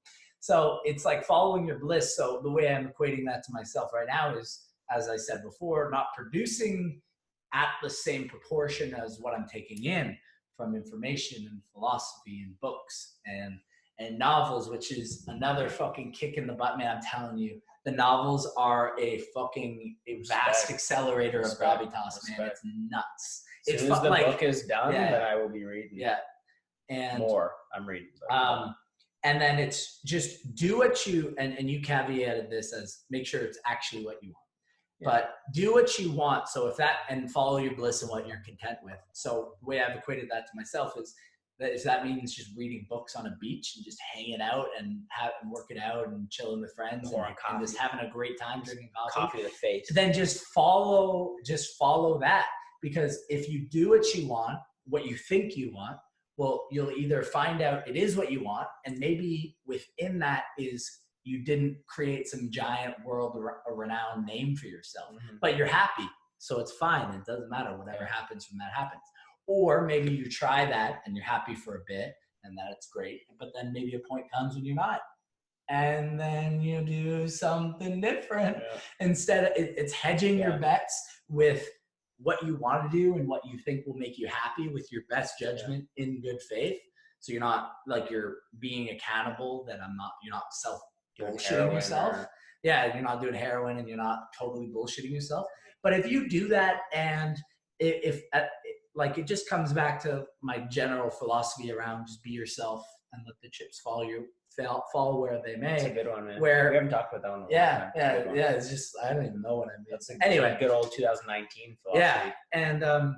So it's like following your bliss. So the way I'm equating that to myself right now is, as I said before, not producing at the same proportion as what I'm taking in from information and philosophy and books and novels, which is another fucking kick in the butt, man. I'm telling you, the novels are a vast accelerator of gravitas, man. It's nuts. As soon as the book is done, that I will be reading. Yeah. And more. I'm reading. And then it's just do what you, and you caveated this as make sure it's actually what you want. Yeah. But do what you want. So and follow your bliss and what you're content with. So the way I've equated that to myself is that means just reading books on a beach and just hanging out and working out and chilling with friends and just having a great time drinking coffee. Coffee to the face. Then just follow that, because if you do what you want, what you think you want, well, you'll either find out it is what you want, and maybe within that is you didn't create some giant world-renowned name for yourself, but you're happy, so it's fine. It doesn't matter. Whatever happens from that happens. Or maybe you try that and you're happy for a bit, and that's great, but then maybe a point comes when you're not, and then you do something different. Instead, it's hedging your bets with what you want to do and what you think will make you happy with your best judgment in good faith. So you're not like you're being accountable that you're not self bullshitting yourself. You're not doing heroin and you're not totally bullshitting yourself, But if you do that, and if like, it just comes back to my general philosophy around just be yourself and let the chips fall where they may. That's a good one, man. Where we haven't talked about that one. Yeah. It's just, I don't even know what I mean. That's anyway, good old 2019 philosophy. Yeah, and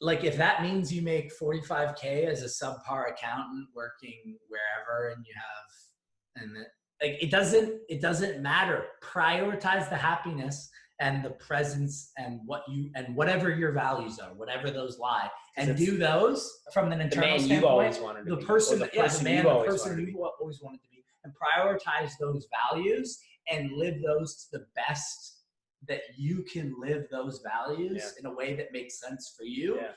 like, if that means you make $45K as a subpar accountant working wherever, and you have, and like, it doesn't matter. Prioritize the happiness and the presence and whatever your values are, whatever those lie, and do those from an internal standpoint. You always wanted to the person you always wanted to be, and prioritize those values and live those to the best that you can live those values in a way that makes sense for you. Yeah.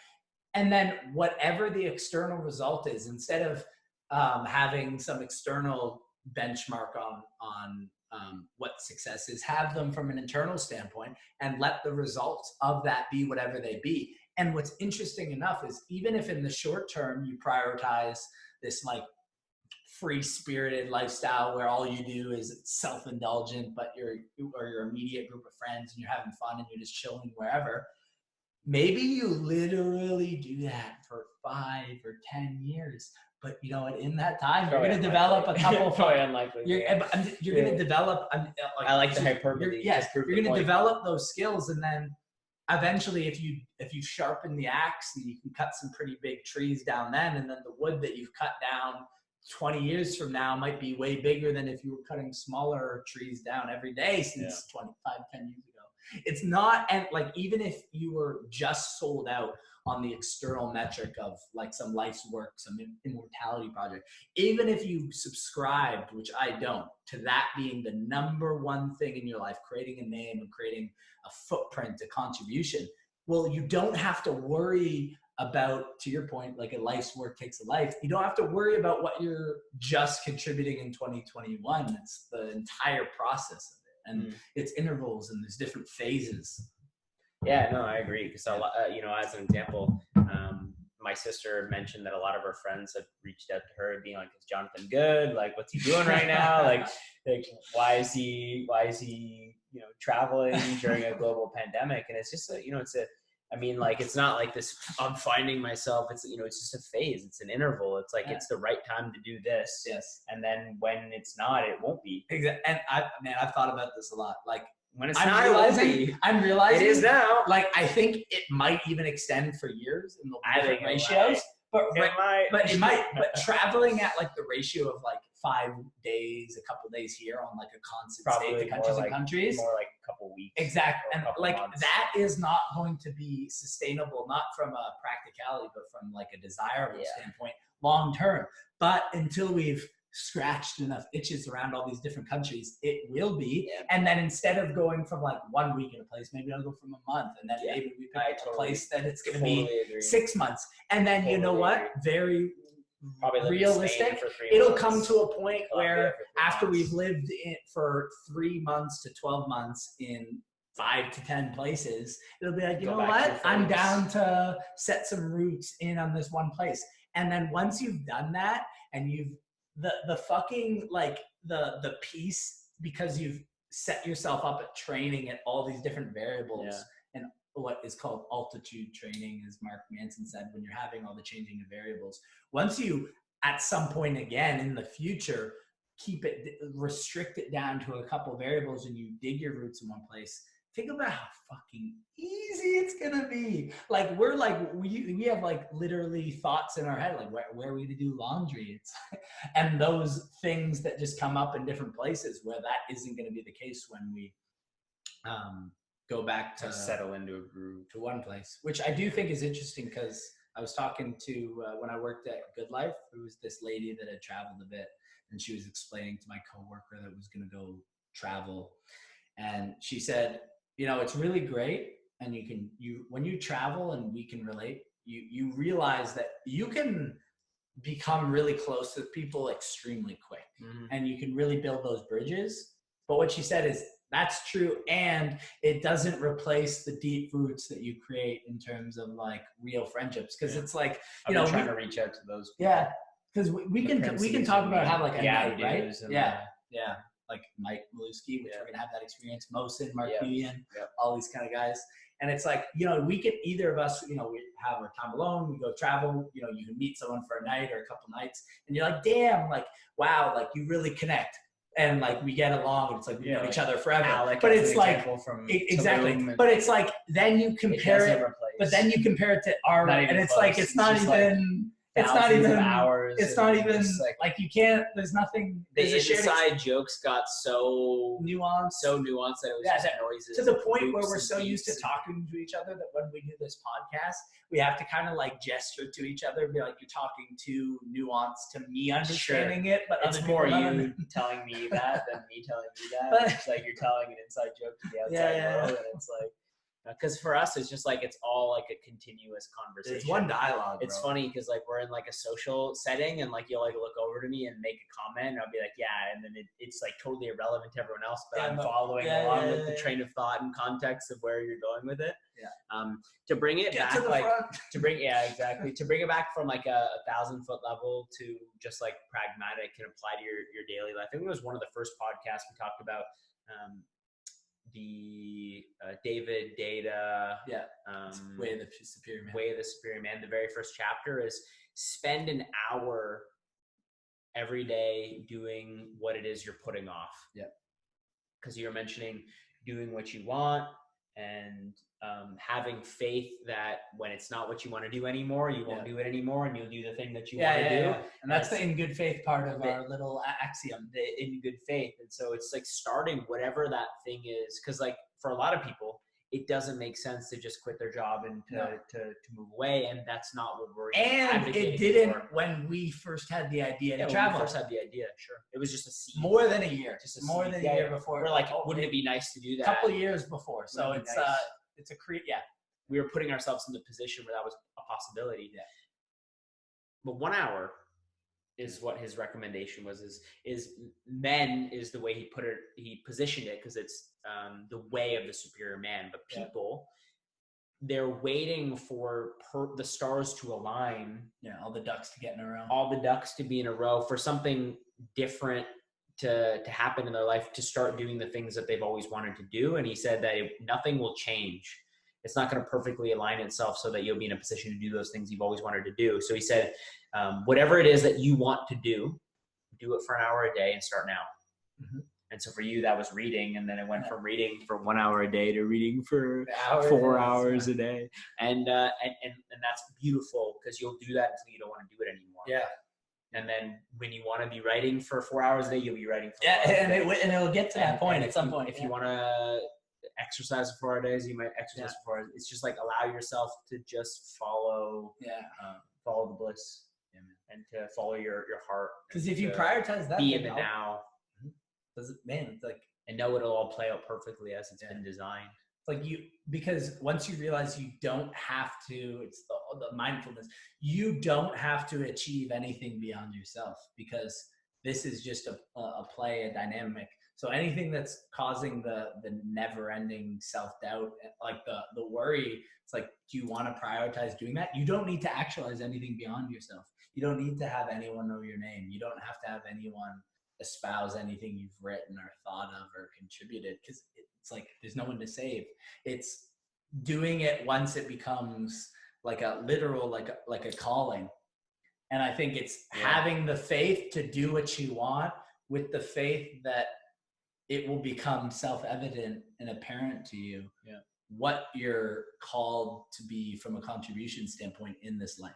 And then whatever the external result is, instead of having some external benchmark on what success is, have them from an internal standpoint and let the results of that be whatever they be. And what's interesting enough is, even if in the short term you prioritize this like free-spirited lifestyle where all you do is self-indulgent, but your immediate group of friends and you're having fun and you're just chilling wherever, maybe you literally do that for 5 or 10 years. But you know what? In that time, you're going to develop a couple. Probably unlikely. You're going to develop. I like the hyperbole. You're going to develop those skills, and then eventually, if you sharpen the axe, you can cut some pretty big trees down then, and then the wood that you've cut down 20 years from now might be way bigger than if you were cutting smaller trees down every day since 10 years ago. It's not, and like, even if you were just sold out on the external metric of like some life's work, some immortality project, even if you subscribed, which I don't, to that being the number one thing in your life, creating a name and creating a footprint, a contribution, well, you don't have to worry about, to your point, like, a life's work takes a life. You don't have to worry about what you're just contributing in 2021. It's the entire process of it, and it's intervals, and there's different phases. Yeah, no, I agree. Because as an example, my sister mentioned that a lot of her friends had reached out to her, being like, "Is Jonathan good? Like, what's he doing right now? like, why is he traveling during a global pandemic?" And it's just it's not like this, I'm finding myself. It's it's just a phase. It's an interval. It's like, it's the right time to do this. Yes. And then when it's not, it won't be. Exactly. And I've thought about this a lot. Like, when it's not, it won't be. I'm realizing it is now. Like, I think it might even extend for years in the different ratios. But traveling at like the ratio of like 5 days, a couple days here on like a constant state to countries and countries. More like a couple weeks. Exactly. And like months. That is not going to be sustainable, not from a practicality, but from like a desirable standpoint long term. But until we've scratched enough itches around all these different countries, it will be. And then instead of going from like 1 week in a place, maybe I'll go from a month, and then maybe we pick a place that it's going to be 6 months, and then you know what, very realistic, it'll come to a point where after we've lived in for 3 months to 12 months in 5 to 10 places, it'll be like, you know what, I'm down to set some roots in on this one place. And then once you've done that, and you've the fucking like the piece, because you've set yourself up at training at all these different variables, and what is called altitude training, as Mark Manson said, when you're having all the changing of variables. Once you, at some point again in the future, restrict it down to a couple variables, and you dig your roots in one place, think about how fucking easy it's gonna be. Like, we're like, we have like literally thoughts in our head, like where are we to do laundry? It's and those things that just come up in different places, where that isn't gonna be the case when we go back to settle into a groove to one place, which I do think is interesting, because I was talking to when I worked at Good Life, there was this lady that had traveled a bit, and she was explaining to my coworker that was gonna go travel, and she said, it's really great, and when you travel and we can relate, you realize that you can become really close to people extremely quick, and you can really build those bridges. But what she said is, that's true, and it doesn't replace the deep roots that you create in terms of like real friendships, because it's like, I've been trying to reach out to those people. Yeah, because we can talk about how like a night, right? like Mike Maluski, which we're gonna have that experience. Mosin, Mark Yeah. Nguyen, Yeah. all these kind of guys. And it's like, we can, either of us, we have our time alone, we go travel, you can meet someone for a night or a couple nights, and you're like, damn, like, wow, like you really connect. And like we get along, and it's like we know each other forever. Alec, but it's like from exactly. Tulum, but it's like then you compare it. But then you compare it to our, and it's close. Like it's not even. It's not even hours. It's not even like you can't. There's nothing. The inside jokes got so nuanced that it was just noises to the point where we're so used to talking to each other that when we do this podcast, we have to kind of like gesture to each other and be like, "You're talking too nuanced to me understanding it." But it's more you telling me that than me telling you that. It's like you're telling an inside joke to the outside world, and it's like. Because for us, it's just like it's all like a continuous conversation. It's one dialogue. It's funny because like we're in like a social setting, and like you'll like look over to me and make a comment, and I'll be like, yeah, and then it's like totally irrelevant to everyone else, but I'm following along with the train of thought and context of where you're going with it. Yeah. To bring it back, to the front. to bring it back from like a 1,000-foot level to just like pragmatic and apply to your daily life. I think it was one of the first podcasts we talked about. The David Data Way of the Superior Man. The very first chapter is spend an hour every day doing what it is you're putting off. Yeah. Because you're mentioning doing what you want and having faith that when it's not what you want to do anymore, you won't do it anymore, and you'll do the thing that you want to do. Yeah. And that's the in good faith part of our little axiom. The in good faith. And so it's like starting whatever that thing is. Because like for a lot of people, it doesn't make sense to just quit their job and to move away. And that's not what we're advocating it didn't for. When we first had the idea to travel. travel. When we first had the idea, sure. It was just a seed. More than a year. More than a year before. We're like, wouldn't it be nice to do that? A couple of years before. So it's nice. We were putting ourselves in the position where that was a possibility. Yeah. But 1 hour is what his recommendation was. Is men is the way he put it. He positioned it because it's the way of the superior man. But people, they're waiting for the stars to align. Yeah, all the ducks to get in a row. All the ducks to be in a row for something different to happen in their life, to start doing the things that they've always wanted to do. And he said that nothing will change. It's not going to perfectly align itself so that you'll be in a position to do those things you've always wanted to do. So he said, whatever it is that you want to do it for an hour a day and start now. Mm-hmm. And so for you, that was reading. And then it went from reading for 1 hour a day to reading for 4 hours a day. And that's beautiful because you'll do that until you don't want to do it anymore. Yeah. And then when you want to be writing for 4 hours a day, you'll be writing for 4 hours a day. And it'll get to that point at some point. If you want to exercise for 4 days, you might exercise for 4 hours. It's just like allow yourself to just follow the bliss and to follow your heart. Because if you prioritize that, be in the now. It's like, and know it'll all play out perfectly as it's been designed. Like because once you realize you don't have to, it's the mindfulness, you don't have to achieve anything beyond yourself, because this is just a play, a dynamic. So anything that's causing the never-ending self-doubt, like the worry, it's like, do you want to prioritize doing that? You don't need to actualize anything beyond yourself. You don't need to have anyone know your name. You don't have to have anyone espouse anything you've written or thought of or contributed, because it's like there's no one to save. It's doing it once it becomes like a literal, like a calling. And I think it's having the faith to do what you want, with the faith that it will become self-evident and apparent to you what you're called to be from a contribution standpoint in this life.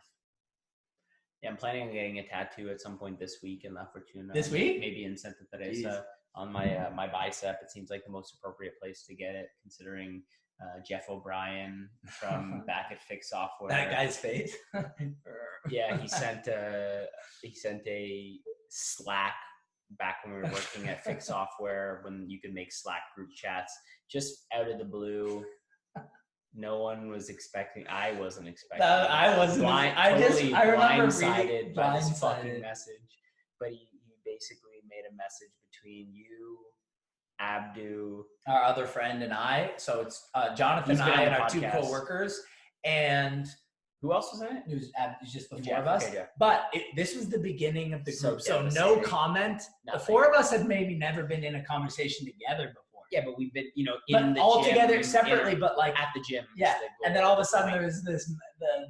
Yeah, I'm planning on getting a tattoo at some point this week in La Fortuna. This week? Maybe in Santa Teresa on my bicep. It seems like the most appropriate place to get it, considering Jeff O'Brien from back at Fix Software. That guy's face. Yeah, he sent a Slack back when we were working at Fix Software, when you could make Slack group chats, just out of the blue. No one was expecting. I wasn't expecting. I wasn't. I remember reading by this fucking message. But he basically made a message between you, Abdu, our other friend, and I. So it's Jonathan and I and our two coworkers, and Who else was in it? It was just the four Jeff, of us. okay, Jeff. But this was the beginning of the So group. So no devastating. comment. Nothing. The four of us had maybe never been in a conversation together before. Yeah, but we've been, in But the all gym, together separately, but like at the gym. Yeah, The and then all of a the sudden point. there was the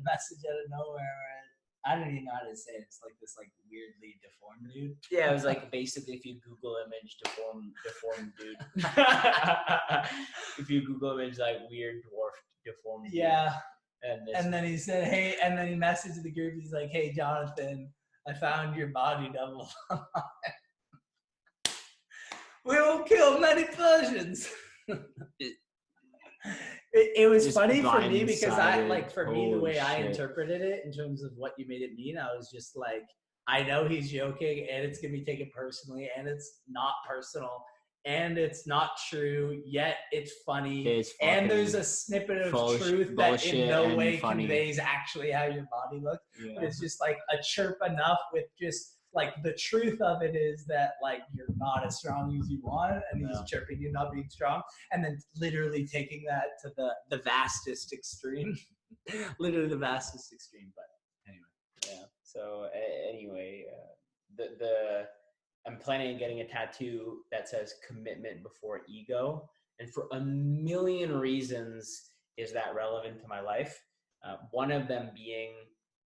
message out of nowhere where I don't even know how to say it. It's like this like weirdly deformed dude. Yeah, it was like basically if you Google image deformed dude. If you Google image like weird dwarf deformed dude. Yeah. And then he said, hey, and then he messaged the group. He's like, hey, Jonathan, I found your body double. We will kill many Persians. It was funny for me because the way I interpreted it in terms of what you made it mean, I was just like, I know he's joking and it's going to be taken personally and it's not personal and it's not true, yet it's funny. And there's a snippet of truth that in no way conveys actually how your body looks. Yeah. But it's just like a chirp enough with just like the truth of it is that like you're not as strong as you want and he's chirping you not being strong and then literally taking that to the vastest extreme. Literally the vastest extreme, but anyway. Yeah. So anyway, I'm planning on getting a tattoo that says commitment before ego. And for a million reasons is that relevant to my life. One of them being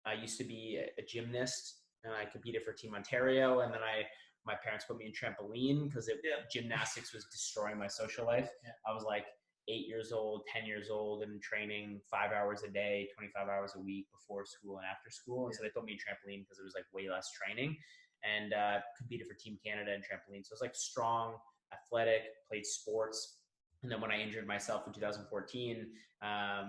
I used to be a gymnast and I competed for Team Ontario. And then my parents put me in trampoline because gymnastics was destroying my social life. Yeah. I was like 8 years old, 10 years old and training 5 hours a day, 25 hours a week before school and after school. And so they put me in trampoline because it was like way less training and competed for Team Canada in trampoline. So it was like strong, athletic, played sports. And then when I injured myself in 2014,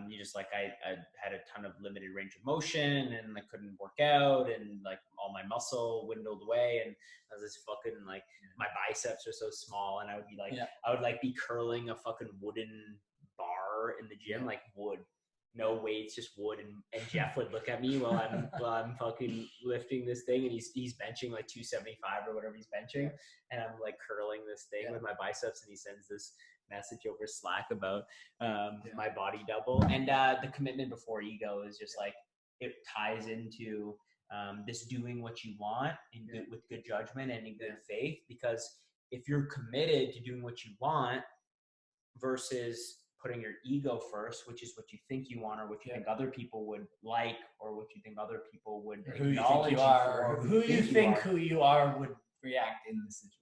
you just like, I had a ton of limited range of motion and I couldn't work out and like all my muscle dwindled away. And I was this fucking like, my biceps are so small and I would be like, I would like be curling a fucking wooden bar in the gym, like wood, no weights, just wood. And Jeff would look at me while I'm fucking lifting this thing and he's benching like 275 or whatever he's benching. And I'm like curling this thing with my biceps and he sends this message over Slack about my body double. And the commitment before ego is just like, it ties into this doing what you want with good judgment and in good faith. Because if you're committed to doing what you want versus putting your ego first, which is what you think you want or what you think other people would like or what you think other people would acknowledge you are, or who you think who you are would react in the situation.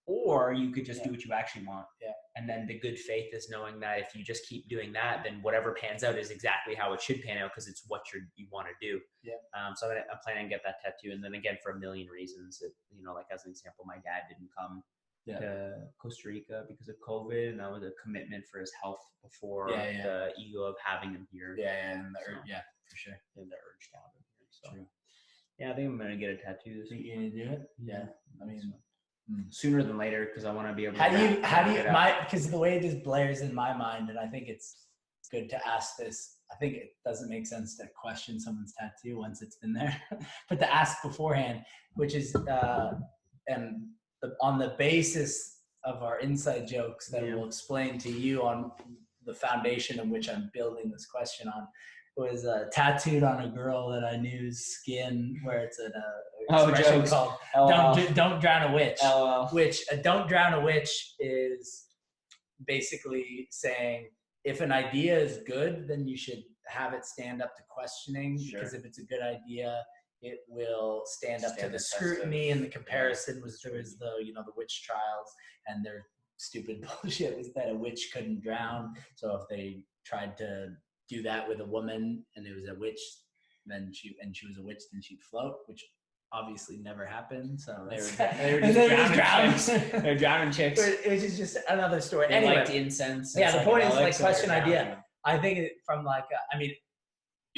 Or you could just do what you actually want. Yeah. And then the good faith is knowing that if you just keep doing that, then whatever pans out is exactly how it should pan out because it's what you want to do. Yeah. So I'm planning to get that tattoo. And then again, for a million reasons, like as an example, my dad didn't come to Costa Rica because of COVID. And that was a commitment for his health before the ego of having him here. Yeah. And for sure. And the urge to have him here. So true. Yeah, I think I'm going to get a tattoo this week. You going to do it? Yeah. I mean, sooner than later because I want to be able to because the way it just blares in my mind, and I think it's good to ask this. I think it doesn't make sense to question someone's tattoo once it's been there, but to ask beforehand, which is on the basis of our inside jokes that we'll explain to you on the foundation of which I'm building this question on. Was tattooed on a girl that I knew's skin, where it's an expression called "Don't drown a witch." LOL. Which "Don't drown a witch" is basically saying if an idea is good, then you should have it stand up to questioning. Sure. Because if it's a good idea, it will stand up to the scrutiny and the comparison. There was the witch trials, and their stupid bullshit was that a witch couldn't drown. So if they tried to do that with a woman and it was a witch, then she was a witch, then she'd float, which obviously never happened. So they were just drowning chicks. They're drowning chicks. It was just another story. They liked incense. Yeah, the point is like question idea. I think from like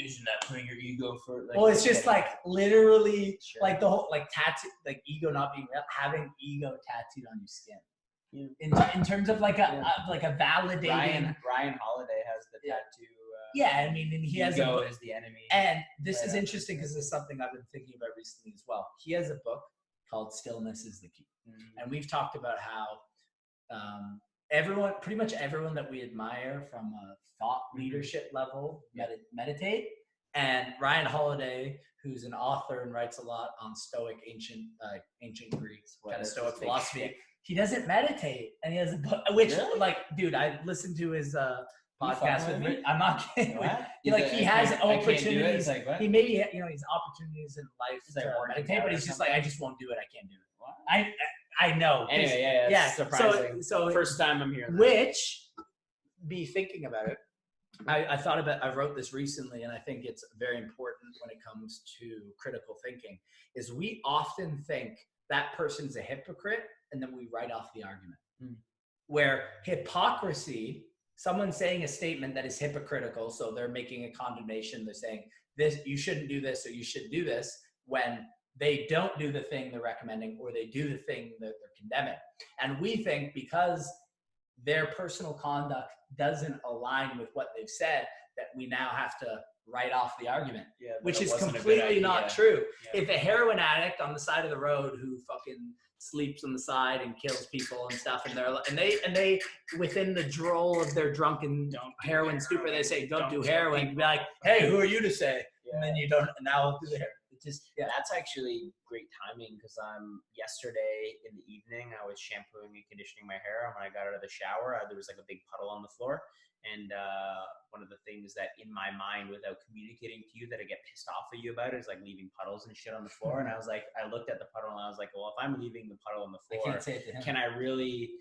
isn't that putting your ego for? Like, well, it's just like literally like the whole like tattoo, like ego not being real, having ego tattooed on your skin. Yeah. In terms of like a validating. Ryan Holiday has the tattoo. Yeah, I mean, and he has ego is the enemy. And this is interesting because it's something I've been thinking about recently as well. He has a book called "Stillness is the Key," and we've talked about how pretty much everyone that we admire from a thought leadership level meditate, And Ryan Holiday, who's an author and writes a lot on Stoic, ancient Greek kind of Stoic philosophy, he doesn't meditate, and he has a book, which Really? like, dude, I listened to his podcast with me. I'm not kidding. What? He has opportunities. Like, what? He maybe he's opportunities in life He's like to meditate, but he's just like, I just won't do it. I can't do it. What? I know. Anyway, yeah. Surprising. So first time I'm hearing that. which, be thinking about it. I wrote this recently, and I think it's very important when it comes to critical thinking, is we often think that person's a hypocrite, and then we write off the argument. Where hypocrisy, someone saying a statement that is hypocritical, so they're making a condemnation, they're saying this, you shouldn't do this, or you should do this, when they don't do the thing they're recommending, or they do the thing that they're condemning. And we think because their personal conduct doesn't align with what they've said, that we now have to write off the argument, which is completely not true. Yeah. If a heroin addict on the side of the road who fucking sleeps on the side and kills people and stuff, and they within the droll of their drunken heroin stupor, they say don't do heroin, you'd be like, hey, who are you to say? And then you don't, and now I'll do the heroin. That's actually great timing, because yesterday in the evening I was shampooing and conditioning my hair, and when I got out of the shower there was like a big puddle on the floor, and one of the things that in my mind, without communicating to you, that I get pissed off at you about is like leaving puddles and shit on the floor. And I was like, I looked at the puddle and I was like, well, if I'm leaving the puddle on the floor, I can't say it to him. Can I really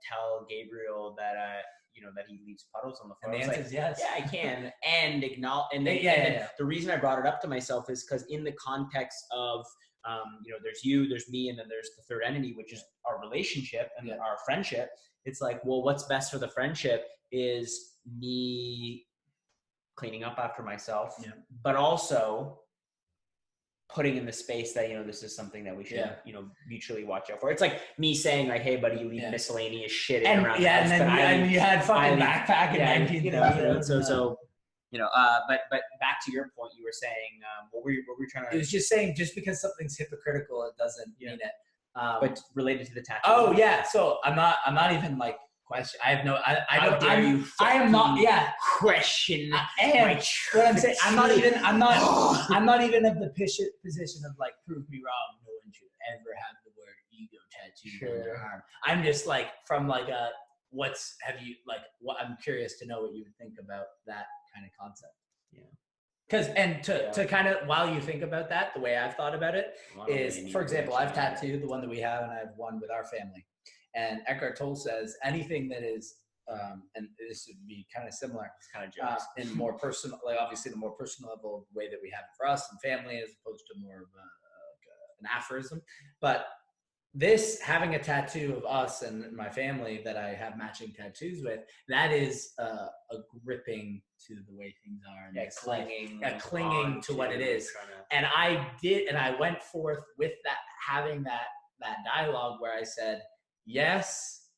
tell Gabriel that that he leaves puddles on the floor? And the answer is yes. Yeah, I can. And acknowledge. And then, the reason I brought it up to myself is because in the context of, there's you, there's me, and then there's the third entity, which is our relationship and our friendship. It's like, well, what's best for the friendship is me cleaning up after myself, but also putting in the space that, this is something that we should, mutually watch out for. It's like me saying like, hey buddy, you leave miscellaneous shit in around the house. And then you had fucking backpack and 19,000. But back to your point, you were saying, what were you trying to? It was just saying, just because something's hypocritical, it doesn't mean it. But related to the tattoo. Oh yeah. So I'm not even like question. I have no. How dare you? I am not. Yeah. Question. I am. What I'm saying. I'm not even of the position of like, prove me wrong. No one should ever have the word ego tattooed on their arm. I'm just like, from like a what I'm curious to know what you would think about that kind of concept. Yeah. Because to kind of, while you think about that, the way I've thought about it is, for example, I've tattooed the one that we have, and I have one with our family. And Eckhart Tolle says anything that is, and this would be kind of similar, it's kind of jokes, in more personal, like obviously the more personal level way that we have it for us and family, as opposed to more of an aphorism. But this, having a tattoo of us and my family that I have matching tattoos with, that is a gripping to the way things are. And clinging to what it is. And I went forth with that, having that dialogue where I said, yes,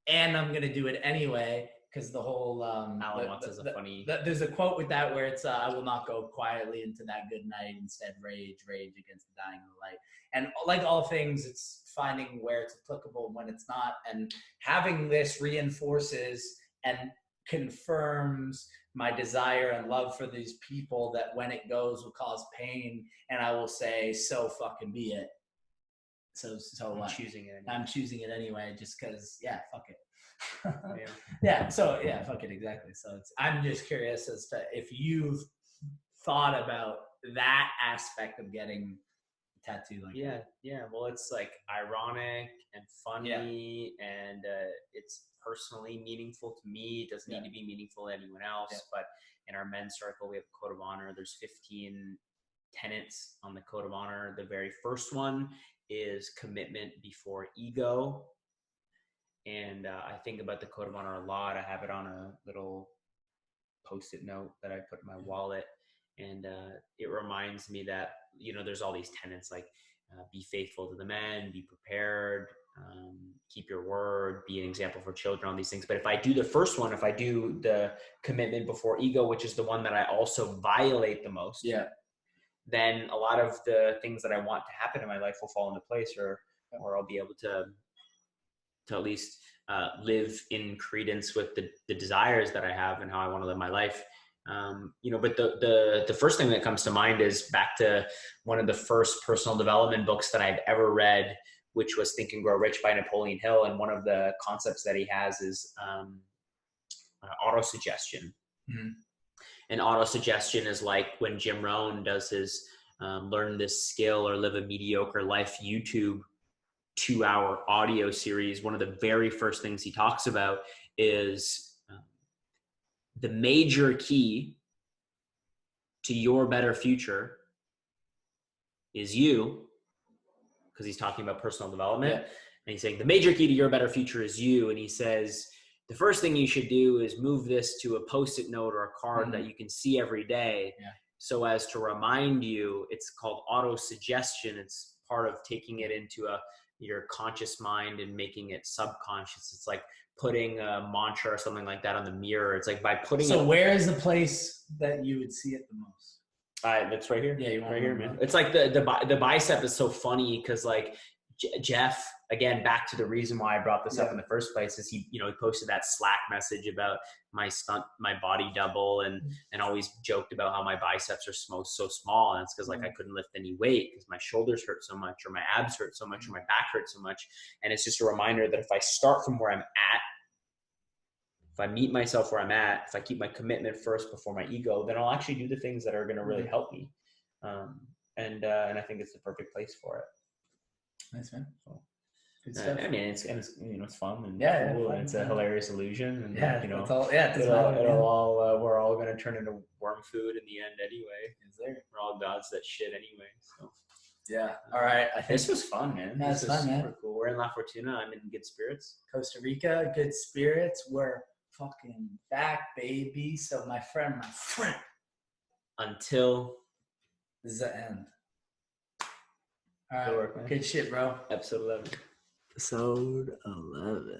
and I'm going to do it anyway, because the whole Alan Watts is a funny. There's a quote with that where it's I will not go quietly into that good night, instead rage against the dying of the light. And like all things, it's finding where it's applicable and when it's not, and having this reinforces and confirms my desire and love for these people, that when it goes will cause pain, and I will say, so fucking be it. So I'm choosing it anyway. I'm choosing it anyway, just because, fuck it. Yeah. So fuck it, exactly. So I'm just curious as to if you've thought about that aspect of getting a tattoo like that. Yeah. Well, it's like ironic and funny, and it's personally meaningful to me. It doesn't need to be meaningful to anyone else. But in our men's circle, we have a code of honor. There's 15 tenets on the code of honor. The very first one is commitment before ego. And I think about the code of honor a lot. I have it on a little post-it note that I put in my wallet. And it reminds me that, there's all these tenets like be faithful to the men, be prepared, keep your word, be an example for children, all these things. But if I do the first one, if I do the commitment before ego, which is the one that I also violate the most, then a lot of the things that I want to happen in my life will fall into place, or I'll be able to at least live in credence with the desires that I have and how I want to live my life. But the first thing that comes to mind is back to one of the first personal development books that I've ever read, which was Think and Grow Rich by Napoleon Hill. And one of the concepts that he has is autosuggestion. Mm-hmm. And autosuggestion is like when Jim Rohn does his learn this skill or live a mediocre life YouTube 2-hour audio series. One of the very first things he talks about is the major key to your better future is you, because he's talking about personal development. Yeah. And he's saying the major key to your better future is you. And he says, the first thing you should do is move this to a Post-it note or a card that you can see every day. Yeah. So as to remind you. It's called auto-suggestion. It's part of taking it into your conscious mind and making it subconscious. It's like putting a mantra or something like that on the mirror. It's like by putting So where is the place that you would see it the most? That's right here. Yeah, you want right here, man. It's like the bicep is so funny because like Jeff, again, back to the reason why I brought this up in the first place is he posted that Slack message about my body double and always joked about how my biceps are so small. And it's because like I couldn't lift any weight because my shoulders hurt so much or my abs hurt so much or my back hurt so much. And it's just a reminder that if I start from where I'm at, if I meet myself where I'm at, if I keep my commitment first before my ego, then I'll actually do the things that are going to really help me. And I think it's the perfect place for it. Nice, man. So, I mean, it's fun and cool, and it's a hilarious illusion, and it's all we're all gonna turn into worm food in the end anyway. We're all gods that shit anyway. So yeah. All right. I think this was fun, man. This was super man. Cool. We're in La Fortuna. I'm in good spirits. Costa Rica, good spirits. We're fucking back, baby. So my friend. Until the end. All right. Good shit, bro. Episode 11.